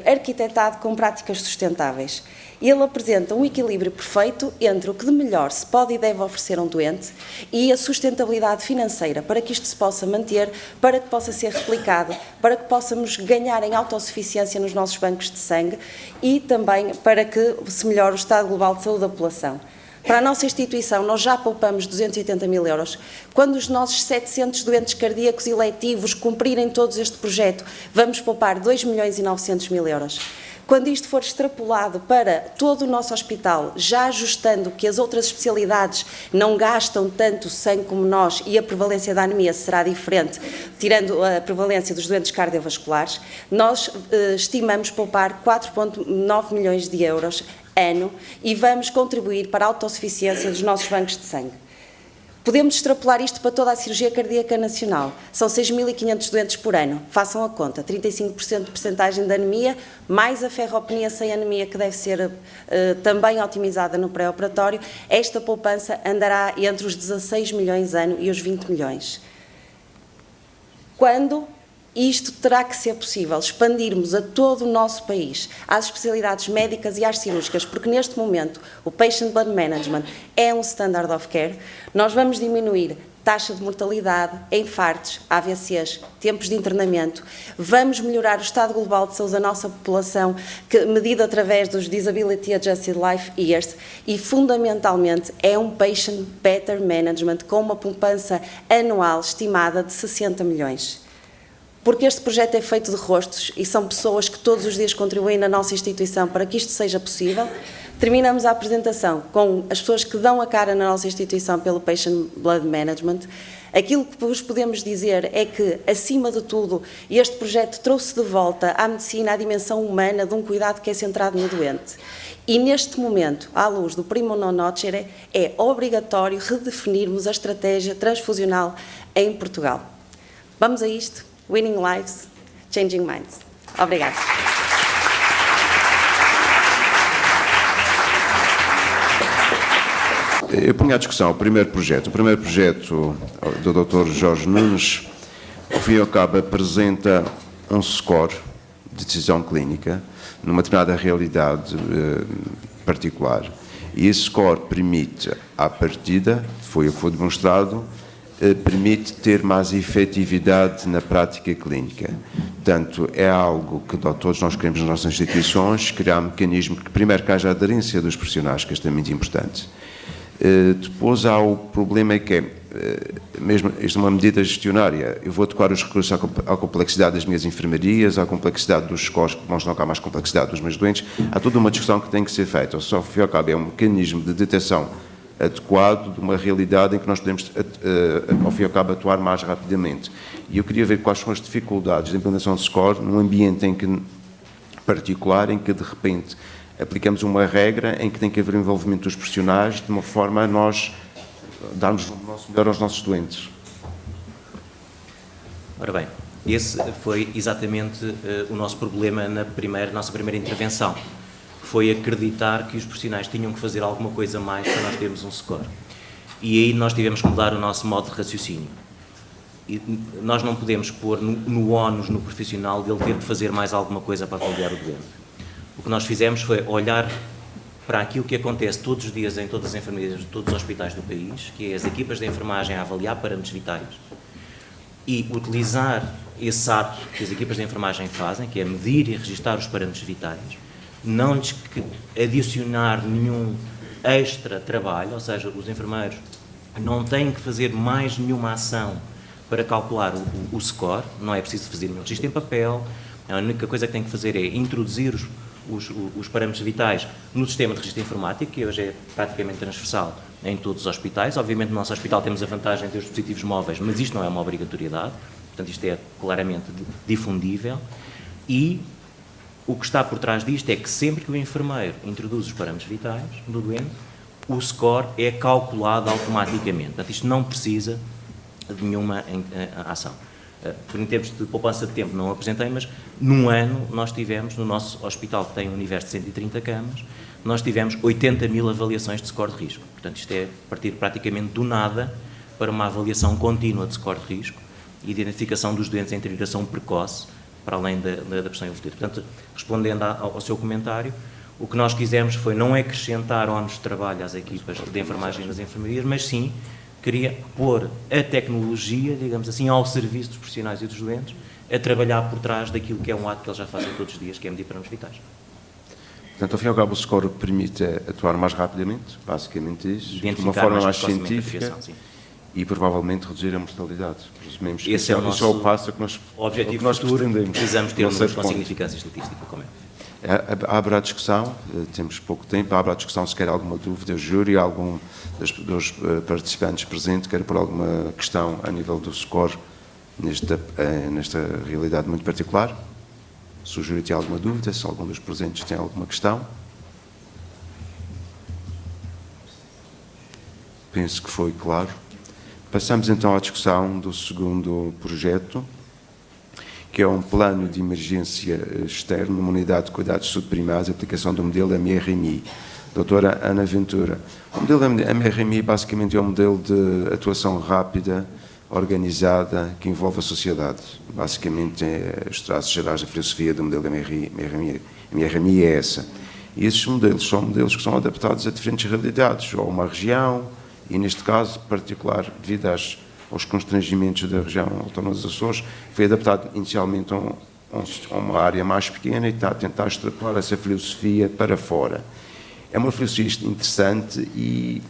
arquitetado com práticas sustentáveis. Ele apresenta um equilíbrio perfeito entre o que de melhor se pode e deve oferecer a um doente e a sustentabilidade financeira para que isto se possa manter, para que possa ser replicado, para que possamos ganhar em autossuficiência nos nossos bancos de sangue e também para que se melhore o estado global de saúde da população. Para a nossa instituição, nós já poupamos 280 mil euros. Quando os nossos 700 doentes cardíacos eletivos cumprirem todos este projeto, vamos poupar 2 milhões e 900 mil euros. Quando isto for extrapolado para todo o nosso hospital, já ajustando que as outras especialidades não gastam tanto sangue como nós e a prevalência da anemia será diferente, tirando a prevalência dos doentes cardiovasculares, nós estimamos poupar 4,9 milhões de euros ano e vamos contribuir para a autossuficiência dos nossos bancos de sangue. Podemos extrapolar isto para toda a cirurgia cardíaca nacional. São 6.500 doentes por ano. Façam a conta. 35% de percentagem de anemia, mais a ferropenia sem anemia, que deve ser também otimizada no pré-operatório. Esta poupança andará entre os 16 milhões ano e os 20 milhões. Quando isto terá que ser possível, expandirmos a todo o nosso país, às especialidades médicas e às cirúrgicas, porque neste momento o Patient Blood Management é um standard of care, nós vamos diminuir taxa de mortalidade, infartos, AVCs, tempos de internamento, vamos melhorar o estado global de saúde da nossa população, medido através dos Disability Adjusted Life Years, e fundamentalmente é um Patient Better Management com uma poupança anual estimada de 60 milhões. Porque este projeto é feito de rostos e são pessoas que todos os dias contribuem na nossa instituição para que isto seja possível. Terminamos a apresentação com as pessoas que dão a cara na nossa instituição pelo Patient Blood Management. Aquilo que vos podemos dizer é que, acima de tudo, este projeto trouxe de volta à medicina a dimensão humana de um cuidado que é centrado no doente. E neste momento, à luz do Primo Non Nocere, é obrigatório redefinirmos a estratégia transfusional em Portugal. Vamos a isto? Winning lives, changing minds. Obrigada. Eu ponho à discussão o primeiro projeto. O primeiro projeto do Dr. Jorge Nunes, ao fim e ao cabo, apresenta um score de decisão clínica numa determinada realidade particular. E esse score permite, à partida, foi o que foi demonstrado, permite ter mais efetividade na prática clínica. Portanto, é algo que todos nós queremos nas nossas instituições, criar um mecanismo que, primeiro, que haja aderência dos profissionais, que é extremamente importante. Depois há o problema que é, mesmo, isto é uma medida gestionária, eu vou adequar os recursos à complexidade das minhas enfermarias, à complexidade dos scores, que vão colocar mais complexidade dos meus doentes, há toda uma discussão que tem que ser feita. Só ao fim e ao cabo é um mecanismo de detecção adequado de uma realidade em que nós podemos, ao fim e ao cabo, atuar mais rapidamente. E eu queria ver quais são as dificuldades de implementação de score num ambiente em que, particular, em que, de repente, aplicamos uma regra em que tem que haver envolvimento dos profissionais de uma forma a nós darmos o nosso melhor aos nossos doentes. Ora bem, esse foi exatamente o nosso problema na nossa primeira intervenção. Foi acreditar que os profissionais tinham que fazer alguma coisa mais para nós termos um score. E aí nós tivemos que mudar o nosso modo de raciocínio. E nós não podemos pôr no ónus, no profissional, dele ter que fazer mais alguma coisa para avaliar o doente. O que nós fizemos foi olhar para aquilo que acontece todos os dias em todas as enfermarias de todos os hospitais do país, que é as equipas de enfermagem a avaliar parâmetros vitais, e utilizar esse ato que as equipas de enfermagem fazem, que é medir e registar os parâmetros vitais, não lhes adicionar nenhum extra trabalho, ou seja, os enfermeiros não têm que fazer mais nenhuma ação para calcular o score, não é preciso fazer nenhum registro em papel, a única coisa que têm que fazer é introduzir os parâmetros vitais no sistema de registro informático, que hoje é praticamente transversal em todos os hospitais. Obviamente no nosso hospital temos a vantagem de ter os dispositivos móveis, mas isto não é uma obrigatoriedade, portanto isto é claramente difundível, e o que está por trás disto é que sempre que o enfermeiro introduz os parâmetros vitais do doente, o score é calculado automaticamente. Portanto, isto não precisa de nenhuma ação. Em termos de poupança de tempo não apresentei, mas num ano nós tivemos, no nosso hospital que tem um universo de 130 camas, nós tivemos 80 mil avaliações de score de risco. Portanto, isto é partir praticamente do nada para uma avaliação contínua de score de risco e identificação dos doentes em intervenção precoce, para além da pressão evolutiva. Portanto, respondendo ao seu comentário, o que nós quisemos foi não acrescentar ónus de trabalho às equipas de enfermagem nas enfermarias, mas sim queria pôr a tecnologia, digamos assim, ao serviço dos profissionais e dos doentes, a trabalhar por trás daquilo que é um ato que eles já fazem todos os dias, que é medir parâmetros vitais. Portanto, ao fim e ao cabo, o score permite atuar mais rapidamente, basicamente isso, de uma forma mais científica e provavelmente reduzir a mortalidade. Presumimos que esse é o nosso passo que nós, objetivo futuro. Precisamos ter números com significância estatística, como é. Haverá discussão, temos pouco tempo, haverá discussão se quer alguma dúvida, o júri, algum dos participantes presentes quer pôr alguma questão a nível do score nesta realidade muito particular. Se o júri tem alguma dúvida, se algum dos presentes tem alguma questão. Penso que foi claro. Passamos então à discussão do segundo projeto, que é um plano de emergência externo numa unidade de cuidados de saúde primários, aplicação do modelo MRMI. Doutora Ana Ventura, o modelo MRMI basicamente é um modelo de atuação rápida, organizada, que envolve a sociedade. Basicamente, os traços gerais da filosofia do modelo MRMI é essa. E esses modelos são modelos que são adaptados a diferentes realidades, ou a uma região, e neste caso particular, devido aos constrangimentos da região autónoma dos Açores, foi adaptado inicialmente a uma área mais pequena e está a tentar extrapolar essa filosofia para fora. É uma filosofia interessante e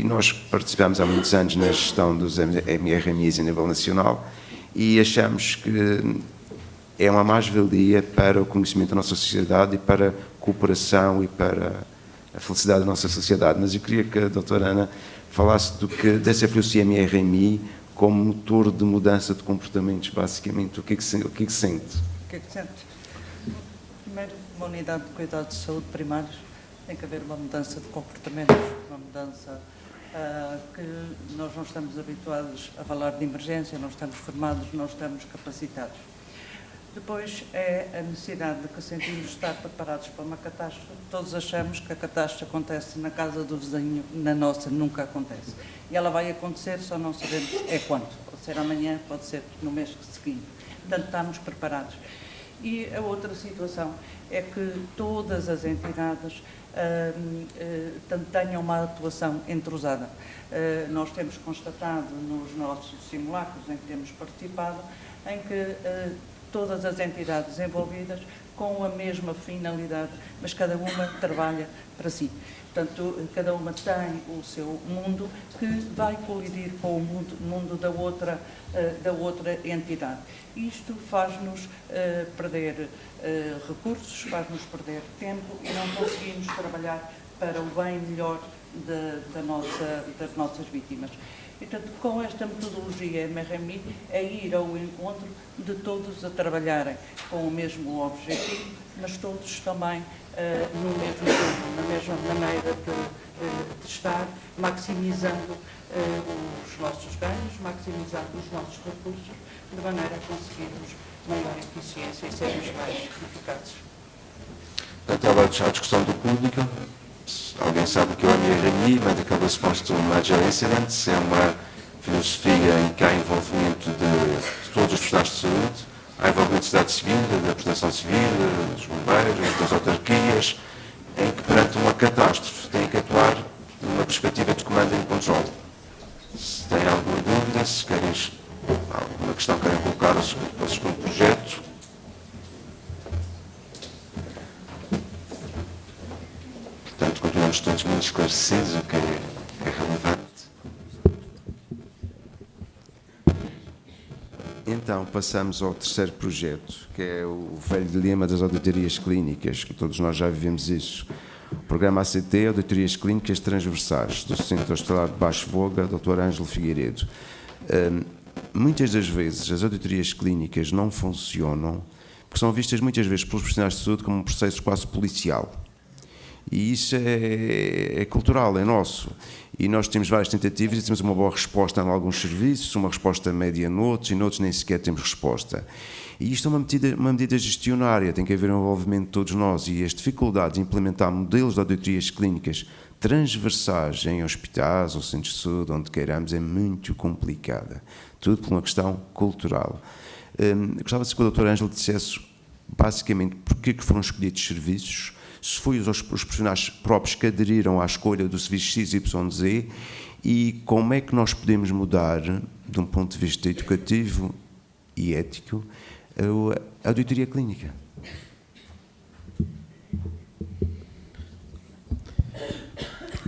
nós participamos há muitos anos na gestão dos MRMIs a nível nacional e achamos que é uma mais-valia para o conhecimento da nossa sociedade e para a cooperação e para a felicidade da nossa sociedade. Mas eu queria que a doutora Ana falasse dessa filosofia MRMI como motor de mudança de comportamentos, basicamente. O que é que sente? O que é que sente? Primeiro, uma unidade de cuidados de saúde primários tem que haver uma mudança de comportamentos, uma mudança que nós não estamos habituados a falar de emergência, não estamos formados, não estamos capacitados. Depois é a necessidade de que sentimos estar preparados para uma catástrofe. Todos achamos que a catástrofe acontece na casa do vizinho, na nossa nunca acontece. E ela vai acontecer, só não sabemos quando. Pode ser amanhã, pode ser no mês seguinte. Portanto, estamos preparados. E a outra situação é que todas as entidades tenham uma atuação entrosada. Nós temos constatado nos nossos simulacros em que temos participado, em que todas as entidades envolvidas com a mesma finalidade, mas cada uma trabalha para si. Portanto, cada uma tem o seu mundo que vai colidir com o mundo da outra entidade. Isto faz-nos perder recursos, faz-nos perder tempo e não conseguimos trabalhar para o bem melhor das nossas vítimas. E, portanto, com esta metodologia MRMI, é ir ao encontro de todos a trabalharem com o mesmo objetivo, mas todos também no mesmo tempo, na mesma maneira de estar, maximizando os nossos ganhos, maximizando os nossos recursos, de maneira a conseguirmos maior eficiência e sermos mais eficazes. Portanto, agora a discussão do público. Alguém sabe que o MRMI, Medical Response to Major Incidents, é uma filosofia em que há envolvimento de todos os profissionais de saúde, há envolvimento da sociedade civil, da proteção civil, dos bombeiros, das autarquias, em que perante uma catástrofe tem que atuar numa perspectiva de comando e controle. Se têm alguma dúvida, se querem alguma questão que querem colocar ao segundo projeto. Portanto, continuamos todos muito esclarecidos, o que é relevante. Então, passamos ao terceiro projeto, que é o velho dilema das auditorias clínicas, que todos nós já vivemos isso. O programa ACT, Auditorias Clínicas Transversais, do Centro Hospitalar de Baixo Voga, Dr. Ângelo Figueiredo. Muitas das vezes as auditorias clínicas não funcionam, porque são vistas muitas vezes pelos profissionais de saúde como um processo quase policial. E isso é cultural, é nosso. E nós temos várias tentativas e temos uma boa resposta em alguns serviços, uma resposta média noutros, e noutros nem sequer temos resposta. E isto é uma medida gestionária, tem que haver um envolvimento de todos nós, e as dificuldades de implementar modelos de auditorias clínicas transversais em hospitais ou centros de saúde, onde queiramos, é muito complicada. Tudo por uma questão cultural. Gostava que o Dr. Ângelo dissesse, basicamente, porque que foram escolhidos serviços, se foi os profissionais próprios que aderiram à escolha do serviço XYZ, e como é que nós podemos mudar, de um ponto de vista educativo e ético, a auditoria clínica.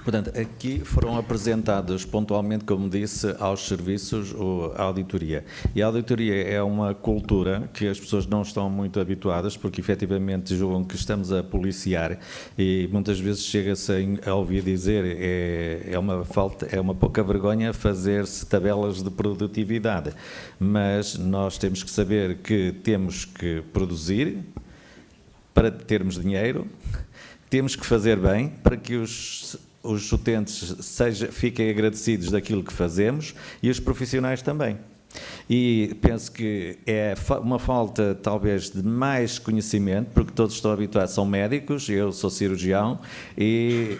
Portanto, aqui foram apresentados pontualmente, como disse, aos serviços a auditoria. E a auditoria é uma cultura que as pessoas não estão muito habituadas, porque efetivamente julgam que estamos a policiar, e muitas vezes chega-se a ouvir dizer é uma pouca vergonha fazer-se tabelas de produtividade. Mas nós temos que saber que temos que produzir para termos dinheiro, temos que fazer bem para que os utentes fiquem agradecidos daquilo que fazemos, e os profissionais também. E penso que é uma falta, talvez, de mais conhecimento, porque todos estão habituados, são médicos, eu sou cirurgião, e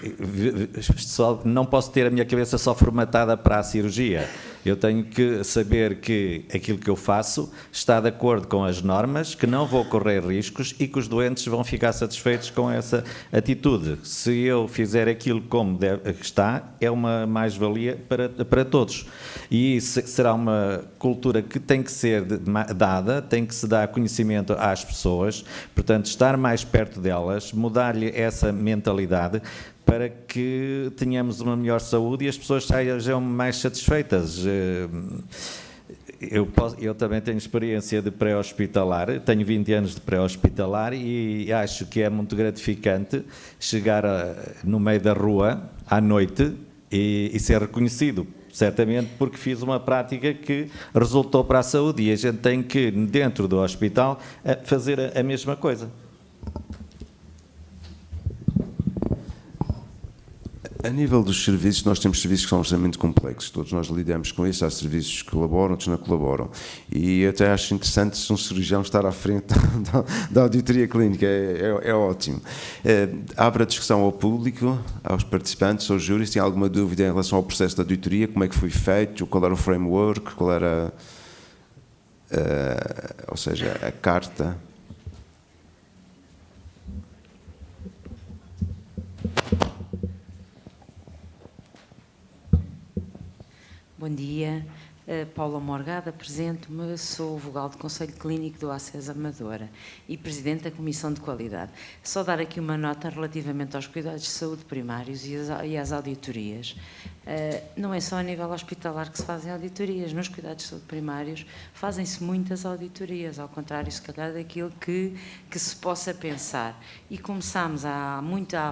não posso ter a minha cabeça só formatada para a cirurgia. Eu tenho que saber que aquilo que eu faço está de acordo com as normas, que não vou correr riscos e que os doentes vão ficar satisfeitos com essa atitude. Se eu fizer aquilo como está, é uma mais-valia para todos. E isso será uma cultura que tem que ser dada, tem que se dar conhecimento às pessoas, portanto, estar mais perto delas, mudar-lhe essa mentalidade, para que tenhamos uma melhor saúde e as pessoas sejam mais satisfeitas. Eu também tenho experiência de pré-hospitalar, tenho 20 anos de pré-hospitalar, e acho que é muito gratificante chegar no meio da rua à noite e ser reconhecido, certamente porque fiz uma prática que resultou para a saúde, e a gente tem que, dentro do hospital, fazer a mesma coisa. A nível dos serviços, nós temos serviços que são extremamente complexos, todos nós lidamos com isso, há serviços que colaboram, outros não colaboram, e até acho interessante se um cirurgião estar à frente da auditoria clínica, é ótimo. Abre a discussão ao público, aos participantes, aos júris, se tem alguma dúvida em relação ao processo de auditoria, como é que foi feito, qual era o framework, qual era, ou seja, a carta. Bom dia, Paula Morgada, apresento-me, sou vogal do Conselho Clínico do ACES Amadora e Presidente da Comissão de Qualidade. Só dar aqui uma nota relativamente aos cuidados de saúde primários e às auditorias. Não é só a nível hospitalar que se fazem auditorias, nos cuidados de saúde primários fazem-se muitas auditorias, ao contrário, se calhar, daquilo que se possa pensar. E começámos há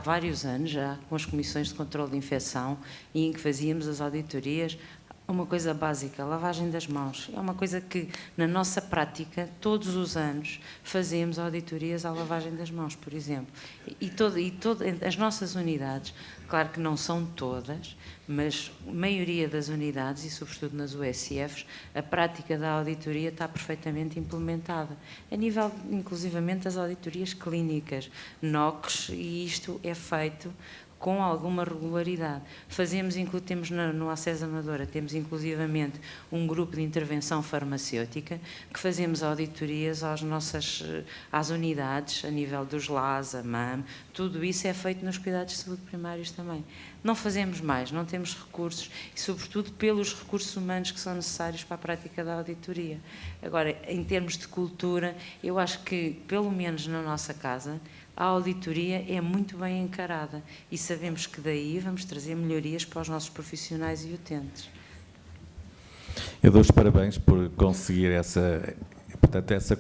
vários anos, já com as comissões de controle de infecção, e em que fazíamos as auditorias. Uma coisa básica, a lavagem das mãos. É uma coisa que, na nossa prática, todos os anos fazemos auditorias à lavagem das mãos, por exemplo. E as nossas unidades, claro que não são todas, mas a maioria das unidades, e sobretudo nas USFs, a prática da auditoria está perfeitamente implementada. A nível, inclusivamente, das auditorias clínicas, NOCs, e isto é feito com alguma regularidade. Temos no ACES Amadora, temos inclusivamente um grupo de intervenção farmacêutica que fazemos auditorias às unidades, a nível dos LAS, a MAM, tudo isso é feito nos cuidados de saúde primários também. Não fazemos mais, não temos recursos, e sobretudo pelos recursos humanos que são necessários para a prática da auditoria. Agora, em termos de cultura, eu acho que, pelo menos na nossa casa, a auditoria é muito bem encarada e sabemos que daí vamos trazer melhorias para os nossos profissionais e utentes. Eu dou os parabéns por conseguir essa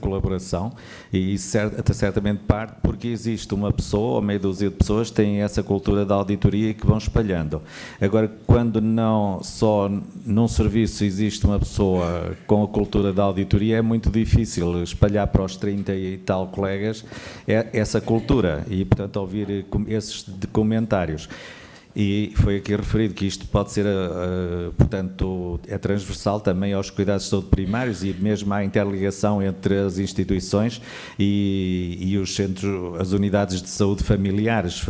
colaboração, e isso certamente parte porque existe uma pessoa, ou meia dúzia de pessoas que têm essa cultura da auditoria e que vão espalhando. Agora, quando não só num serviço existe uma pessoa com a cultura da auditoria, é muito difícil espalhar para os 30 e tal colegas essa cultura e, portanto, ouvir esses comentários. E foi aqui referido que isto pode ser, portanto, é transversal também aos cuidados de saúde primários e mesmo à interligação entre as instituições e os centros, as unidades de saúde familiares.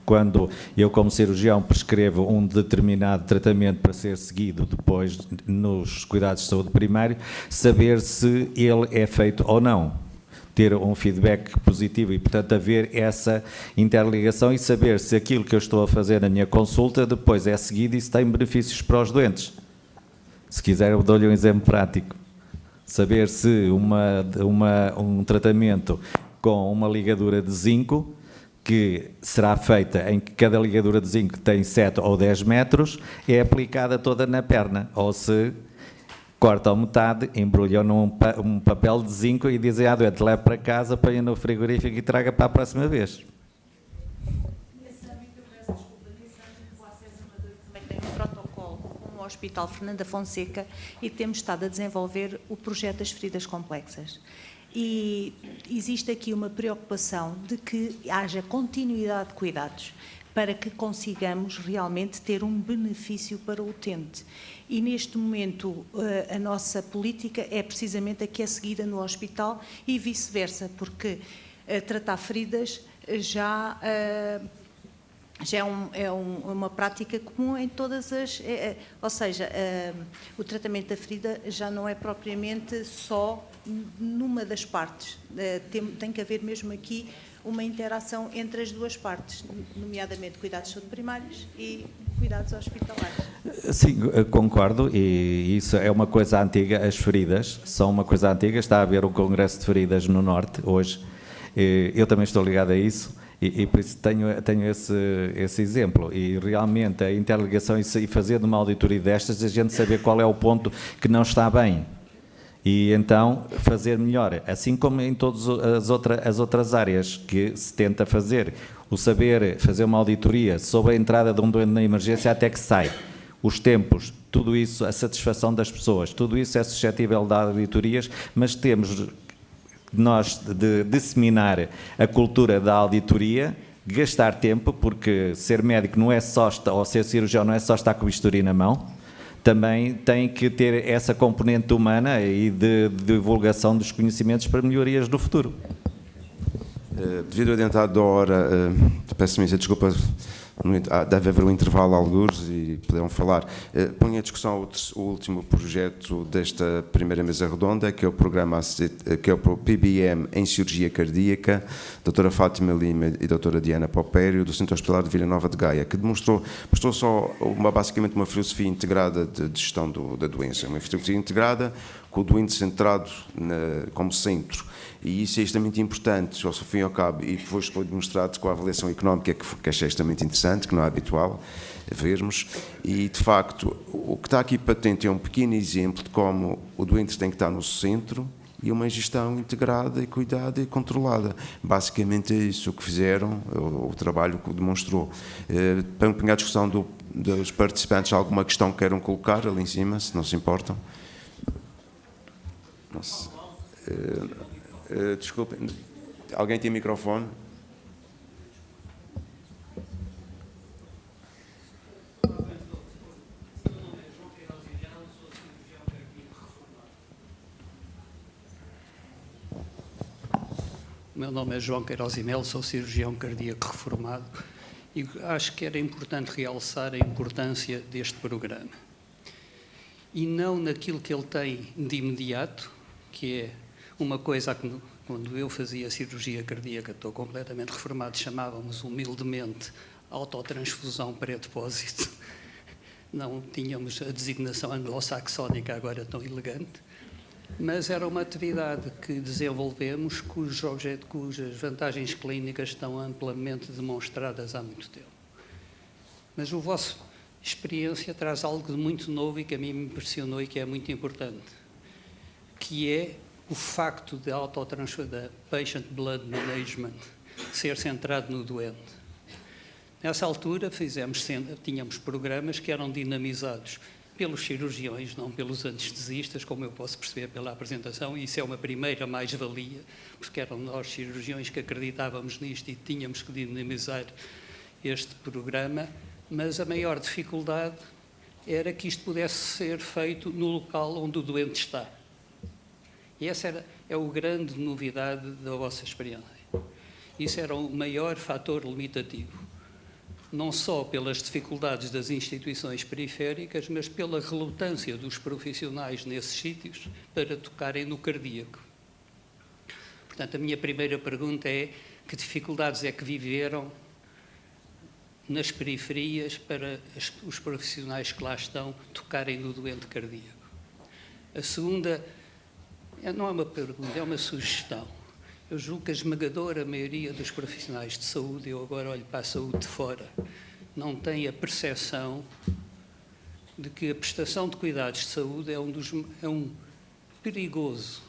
Quando eu, como cirurgião, prescrevo um determinado tratamento para ser seguido depois nos cuidados de saúde primário, saber se ele é feito ou não. Ter um feedback positivo e, portanto, haver essa interligação e saber se aquilo que eu estou a fazer na minha consulta depois é seguido e se tem benefícios para os doentes. Se quiser, eu dou-lhe um exemplo prático. Saber se um tratamento com uma ligadura de zinco, que será feita em que cada ligadura de zinco tem 7 ou 10 metros, é aplicada toda na perna, ou se cortam metade, embrulham num papel de zinco e dizem à doente, leve para casa, ponha no frigorífico e traga para a próxima vez. Nesse âmbito, eu peço desculpa, nesse âmbito, o ACES Amadora também tem um protocolo com o Hospital Fernanda Fonseca e temos estado a desenvolver o projeto das feridas complexas. E existe aqui uma preocupação de que haja continuidade de cuidados para que consigamos realmente ter um benefício para o utente. E neste momento a nossa política é precisamente a que é seguida no hospital e vice-versa, porque tratar feridas já é uma prática comum em todas as... ou seja, o tratamento da ferida já não é propriamente só numa das partes. Tem que haver mesmo aqui uma interação entre as duas partes, nomeadamente cuidados de saúde primários e cuidados hospitalares. Sim, concordo, e isso é uma coisa antiga, as feridas são uma coisa antiga, está a haver um congresso de feridas no Norte hoje, eu também estou ligado a isso, e por isso tenho esse exemplo, e realmente a interligação e fazer de uma auditoria destas, a gente saber qual é o ponto que não está bem. E então fazer melhor, assim como em todas as outras áreas que se tenta fazer, o saber fazer uma auditoria sobre a entrada de um doente na emergência até que sai, os tempos, tudo isso, a satisfação das pessoas, tudo isso é suscetível de auditorias, mas temos nós de disseminar a cultura da auditoria, gastar tempo, porque ser médico não é só, ou ser cirurgião não é só estar com o bisturi na mão, também tem que ter essa componente humana e de divulgação dos conhecimentos para melhorias do futuro. Devido ao adiantado da hora, peço imensa desculpa, deve haver um intervalo alguns e poderão falar. Ponho em discussão o último projeto desta primeira mesa redonda, que é o programa, que é o PBM em cirurgia cardíaca, doutora Fátima Lima e doutora Diana Popério, do Centro Hospitalar de Vila Nova de Gaia, que mostrou só basicamente uma filosofia integrada de gestão da doença, uma filosofia integrada com o doente centrado como centro. E isso é extremamente importante, ao fim e ao cabo, e depois foi demonstrado com a avaliação económica, que achei extremamente interessante, que não é habitual vermos, e de facto o que está aqui patente é um pequeno exemplo de como o doente tem que estar no centro e uma gestão integrada e cuidada e controlada. Basicamente é isso que fizeram, o trabalho que demonstrou. Para pegar a discussão dos participantes, alguma questão que queiram colocar ali em cima, se não se importam? Nossa. Desculpem, alguém tem microfone? O meu nome é João Queiroz e Melo, sou cirurgião cardíaco reformado e acho que era importante realçar a importância deste programa. E não naquilo que ele tem de imediato, que é uma coisa que, quando eu fazia cirurgia cardíaca, estou completamente reformado, chamávamos humildemente autotransfusão pré-depósito. Não tínhamos a designação anglo-saxónica agora tão elegante, mas era uma atividade que desenvolvemos cujas vantagens clínicas estão amplamente demonstradas há muito tempo. Mas a vossa experiência traz algo de muito novo e que a mim me impressionou e que é muito importante, que é o facto de da patient blood management ser centrado no doente. Nessa altura tínhamos programas que eram dinamizados pelos cirurgiões, não pelos anestesistas, como eu posso perceber pela apresentação, e isso é uma primeira mais-valia, porque eram nós cirurgiões que acreditávamos nisto e tínhamos que dinamizar este programa, mas a maior dificuldade era que isto pudesse ser feito no local onde o doente está. E essa é a grande novidade da vossa experiência. Isso era o maior fator limitativo, não só pelas dificuldades das instituições periféricas, mas pela relutância dos profissionais nesses sítios para tocarem no cardíaco. Portanto, a minha primeira pergunta é: que dificuldades é que viveram nas periferias para os profissionais que lá estão tocarem no doente cardíaco? A segunda não é uma pergunta, é uma sugestão. Eu julgo que a esmagadora maioria dos profissionais de saúde, eu agora olho para a saúde de fora, não tem a percepção de que a prestação de cuidados de saúde é um perigoso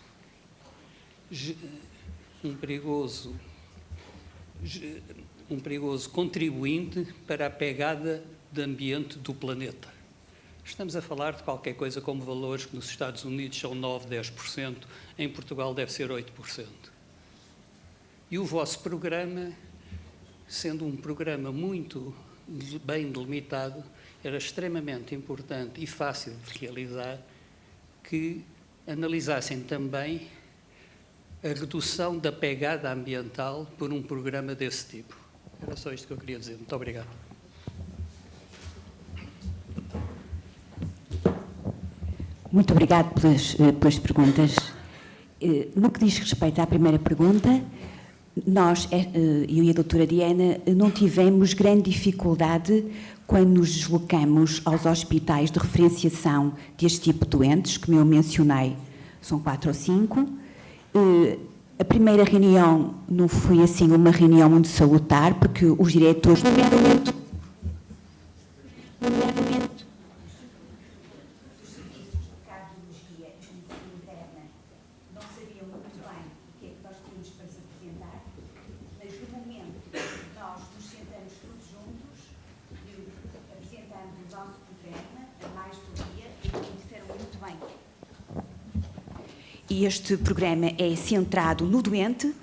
contribuinte para a pegada de ambiente do planeta. Estamos a falar de qualquer coisa como valores que nos Estados Unidos são 9%, 10%, em Portugal deve ser 8%. E o vosso programa, sendo um programa muito bem delimitado, era extremamente importante e fácil de realizar que analisassem também a redução da pegada ambiental por um programa desse tipo. Era só isto que eu queria dizer. Muito obrigado. Muito obrigado pelas perguntas. No que diz respeito à primeira pergunta, nós, eu e a doutora Diana, não tivemos grande dificuldade quando nos deslocamos aos hospitais de referenciação deste tipo de doentes, como eu mencionei, são 4 ou 5. A primeira reunião não foi assim uma reunião muito salutar, porque os diretores, nomeadamente dos serviços de cardiologia e medicina interna, não sabiam muito bem o que é que nós tínhamos para nos apresentar, mas no momento que nós nos sentamos todos juntos e apresentamos o nosso programa, a mais do dia, eles disseram muito bem. E este programa é centrado no doente,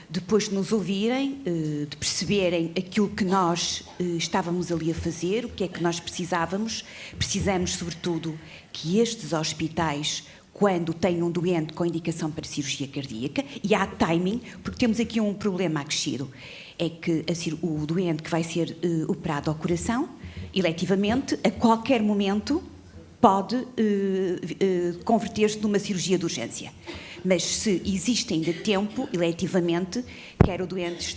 depois de nos ouvirem, de perceberem aquilo que nós estávamos ali a fazer, o que é que nós precisávamos. Precisamos, sobretudo, que estes hospitais, quando têm um doente com indicação para cirurgia cardíaca, e há timing, porque temos aqui um problema acrescido, é que o doente que vai ser operado ao coração, eletivamente, a qualquer momento, pode converter-se numa cirurgia de urgência. Mas se existe ainda tempo, eletivamente, quer o doente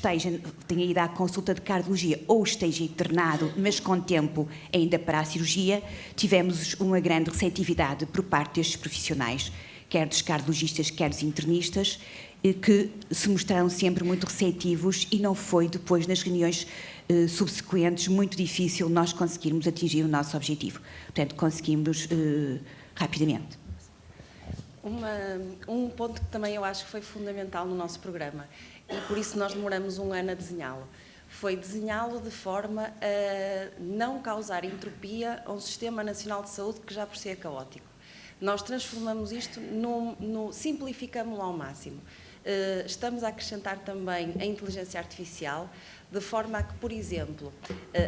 tenha ido à consulta de cardiologia ou esteja internado, mas com tempo ainda para a cirurgia, tivemos uma grande receptividade por parte destes profissionais, quer dos cardiologistas, quer dos internistas, que se mostraram sempre muito receptivos, e não foi depois nas reuniões subsequentes muito difícil nós conseguirmos atingir o nosso objetivo. Portanto, conseguimos rapidamente. Um ponto que também eu acho que foi fundamental no nosso programa, e por isso nós demoramos 1 ano a desenhá-lo, foi desenhá-lo de forma a não causar entropia a um Sistema Nacional de Saúde que já por si é caótico. Nós transformamos isto, simplificamos-lo ao máximo. Estamos a acrescentar também a inteligência artificial, de forma a que, por exemplo,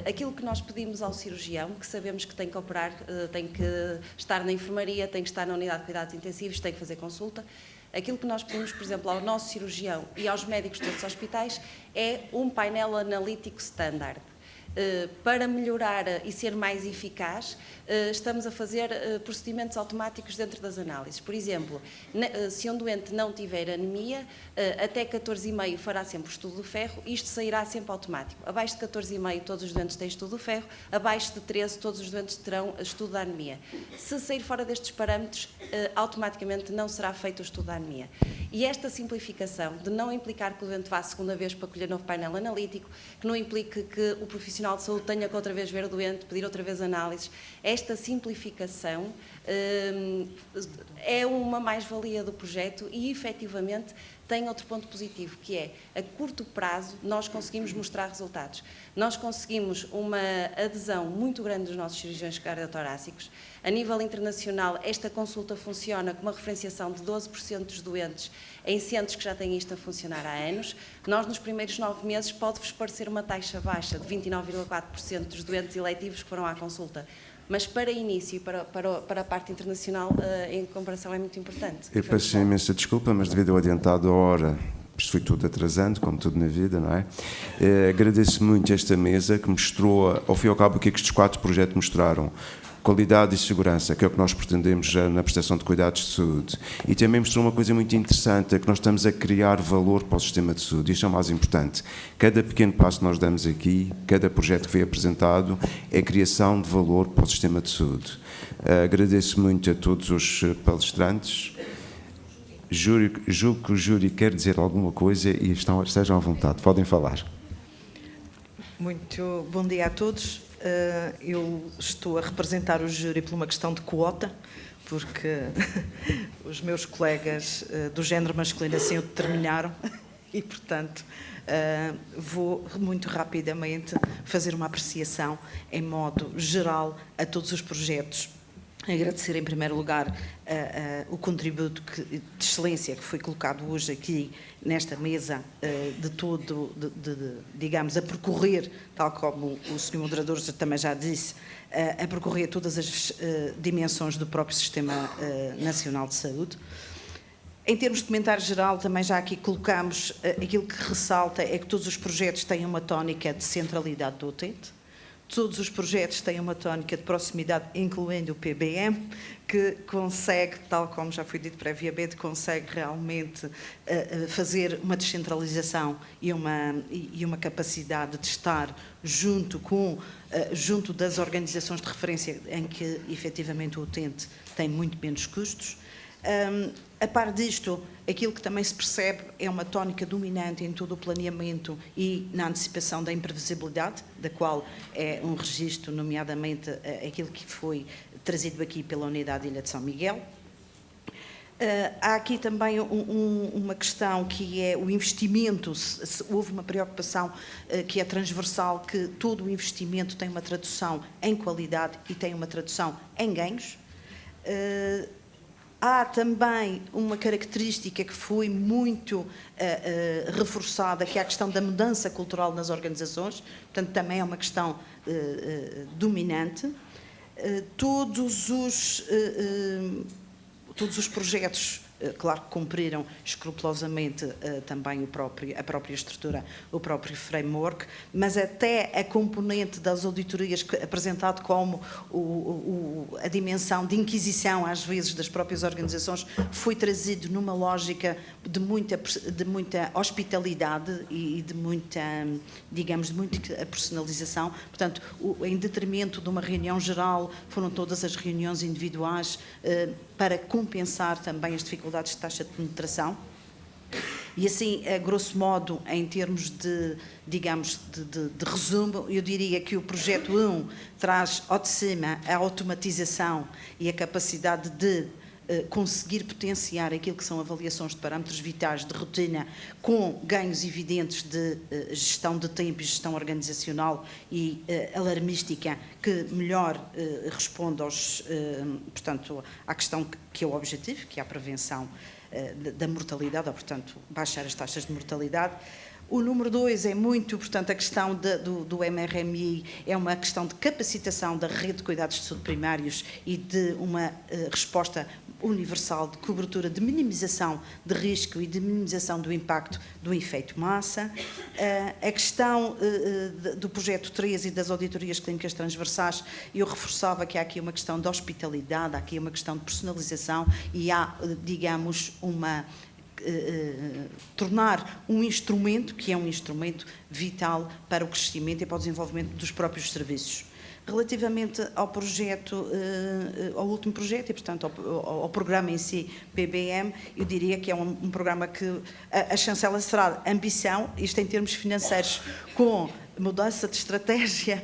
aquilo que nós pedimos ao cirurgião, que sabemos que tem que operar, tem que estar na enfermaria, tem que estar na unidade de cuidados intensivos, tem que fazer consulta, aquilo que nós pedimos, por exemplo, ao nosso cirurgião e aos médicos de outros hospitais é um painel analítico standard. Para melhorar e ser mais eficaz, estamos a fazer procedimentos automáticos dentro das análises. Por exemplo, se um doente não tiver anemia, até 14,5 fará sempre o estudo do ferro, isto sairá sempre automático. Abaixo de 14,5 todos os doentes têm estudo do ferro, abaixo de 13 todos os doentes terão estudo da anemia. Se sair fora destes parâmetros, automaticamente não será feito o estudo da anemia. E esta simplificação de não implicar que o doente vá a segunda vez para colher novo painel analítico, que não implique que o profissional de saúde tenha que outra vez ver o doente, pedir outra vez análises, esta simplificação é uma mais-valia do projeto e, efetivamente, tem outro ponto positivo, que é, a curto prazo, nós conseguimos mostrar resultados. Nós conseguimos uma adesão muito grande dos nossos cirurgiões cardiotorácicos. A nível internacional, esta consulta funciona com uma referenciação de 12% dos doentes em centros que já têm isto a funcionar há anos. Nós, nos primeiros 9 meses, pode-vos parecer uma taxa baixa de 29,4% dos doentes eletivos que foram à consulta. Mas para início, para a parte internacional, em comparação, é muito importante. Eu peço imensa desculpa, mas devido ao adiantado da hora, isto foi tudo atrasando, como tudo na vida, não é? Agradeço muito esta mesa que mostrou, ao fim e ao cabo, o que estes 4 projetos mostraram. Qualidade e segurança, que é o que nós pretendemos já na prestação de cuidados de saúde. E também mostrou uma coisa muito interessante, é que nós estamos a criar valor para o sistema de saúde. Isto é o mais importante. Cada pequeno passo que nós damos aqui, cada projeto que foi apresentado, é a criação de valor para o sistema de saúde. Agradeço muito a todos os palestrantes. Julgo que o júri quer dizer alguma coisa e estejam à vontade. Podem falar. Muito bom dia a todos. Eu estou a representar o júri por uma questão de quota, porque os meus colegas do género masculino assim o determinaram e, portanto, vou muito rapidamente fazer uma apreciação em modo geral a todos os projetos. Agradecer, em primeiro lugar, o contributo de excelência que foi colocado hoje aqui nesta mesa, digamos, a percorrer, tal como o Sr. Moderador também já disse, a percorrer todas as dimensões do próprio Sistema Nacional de Saúde. Em termos de comentário geral, também já aqui colocamos aquilo que ressalta é que todos os projetos têm uma tónica de centralidade do utente. Todos os projetos têm uma tónica de proximidade, incluindo o PBM, que consegue, tal como já foi dito previamente, consegue realmente fazer uma descentralização e uma capacidade de estar junto das organizações de referência em que, efetivamente, o utente tem muito menos custos. A par disto, aquilo que também se percebe é uma tónica dominante em todo o planeamento e na antecipação da imprevisibilidade, da qual é um registro, nomeadamente aquilo que foi trazido aqui pela Unidade de Ilha de São Miguel. Há aqui também uma questão que é o investimento. Houve uma preocupação que é transversal, que todo o investimento tem uma tradução em qualidade e tem uma tradução em ganhos. Há também uma característica que foi muito reforçada, que é a questão da mudança cultural nas organizações, portanto, também é uma questão dominante. Todos os projetos, claro que cumpriram escrupulosamente também a própria estrutura, o próprio framework, mas até a componente das auditorias apresentado como a dimensão de inquisição, às vezes, das próprias organizações, foi trazido numa lógica de muita hospitalidade e de muita, digamos, de muita personalização. Portanto, em detrimento de uma reunião geral, foram todas as reuniões individuais para compensar também as dificuldades de taxa de penetração. E assim, a grosso modo, em termos de, digamos, de resumo, eu diria que o projeto 1 traz ao de cima a automatização e a capacidade de conseguir potenciar aquilo que são avaliações de parâmetros vitais de rotina com ganhos evidentes de gestão de tempo e gestão organizacional e alarmística que melhor responde portanto, à questão que é o objetivo, que é a prevenção da mortalidade, ou, portanto, baixar as taxas de mortalidade. O número 2 é muito, portanto, a questão do MRMI, é uma questão de capacitação da rede de cuidados de saúde primários e de uma resposta universal de cobertura, de minimização de risco e de minimização do impacto do efeito massa. A questão do projeto 3 e das auditorias clínicas transversais, eu reforçava que há aqui uma questão de hospitalidade, há aqui uma questão de personalização e há, digamos, tornar um instrumento, que é um instrumento vital para o crescimento e para o desenvolvimento dos próprios serviços. Relativamente ao projeto, ao último projeto e, portanto, ao programa em si, PBM, eu diria que é um programa que a chancela será ambição, isto em termos financeiros, com mudança de estratégia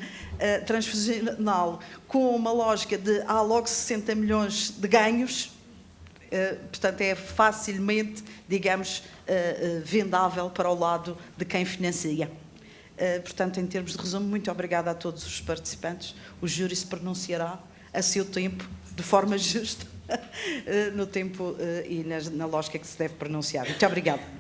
transfusional, com uma lógica de há logo 60 milhões de ganhos. portanto, é facilmente, digamos, vendável para o lado de quem financia. Portanto, em termos de resumo, muito obrigada a todos os participantes. O júri se pronunciará a seu tempo, de forma justa, no tempo e na lógica que se deve pronunciar. Muito obrigada.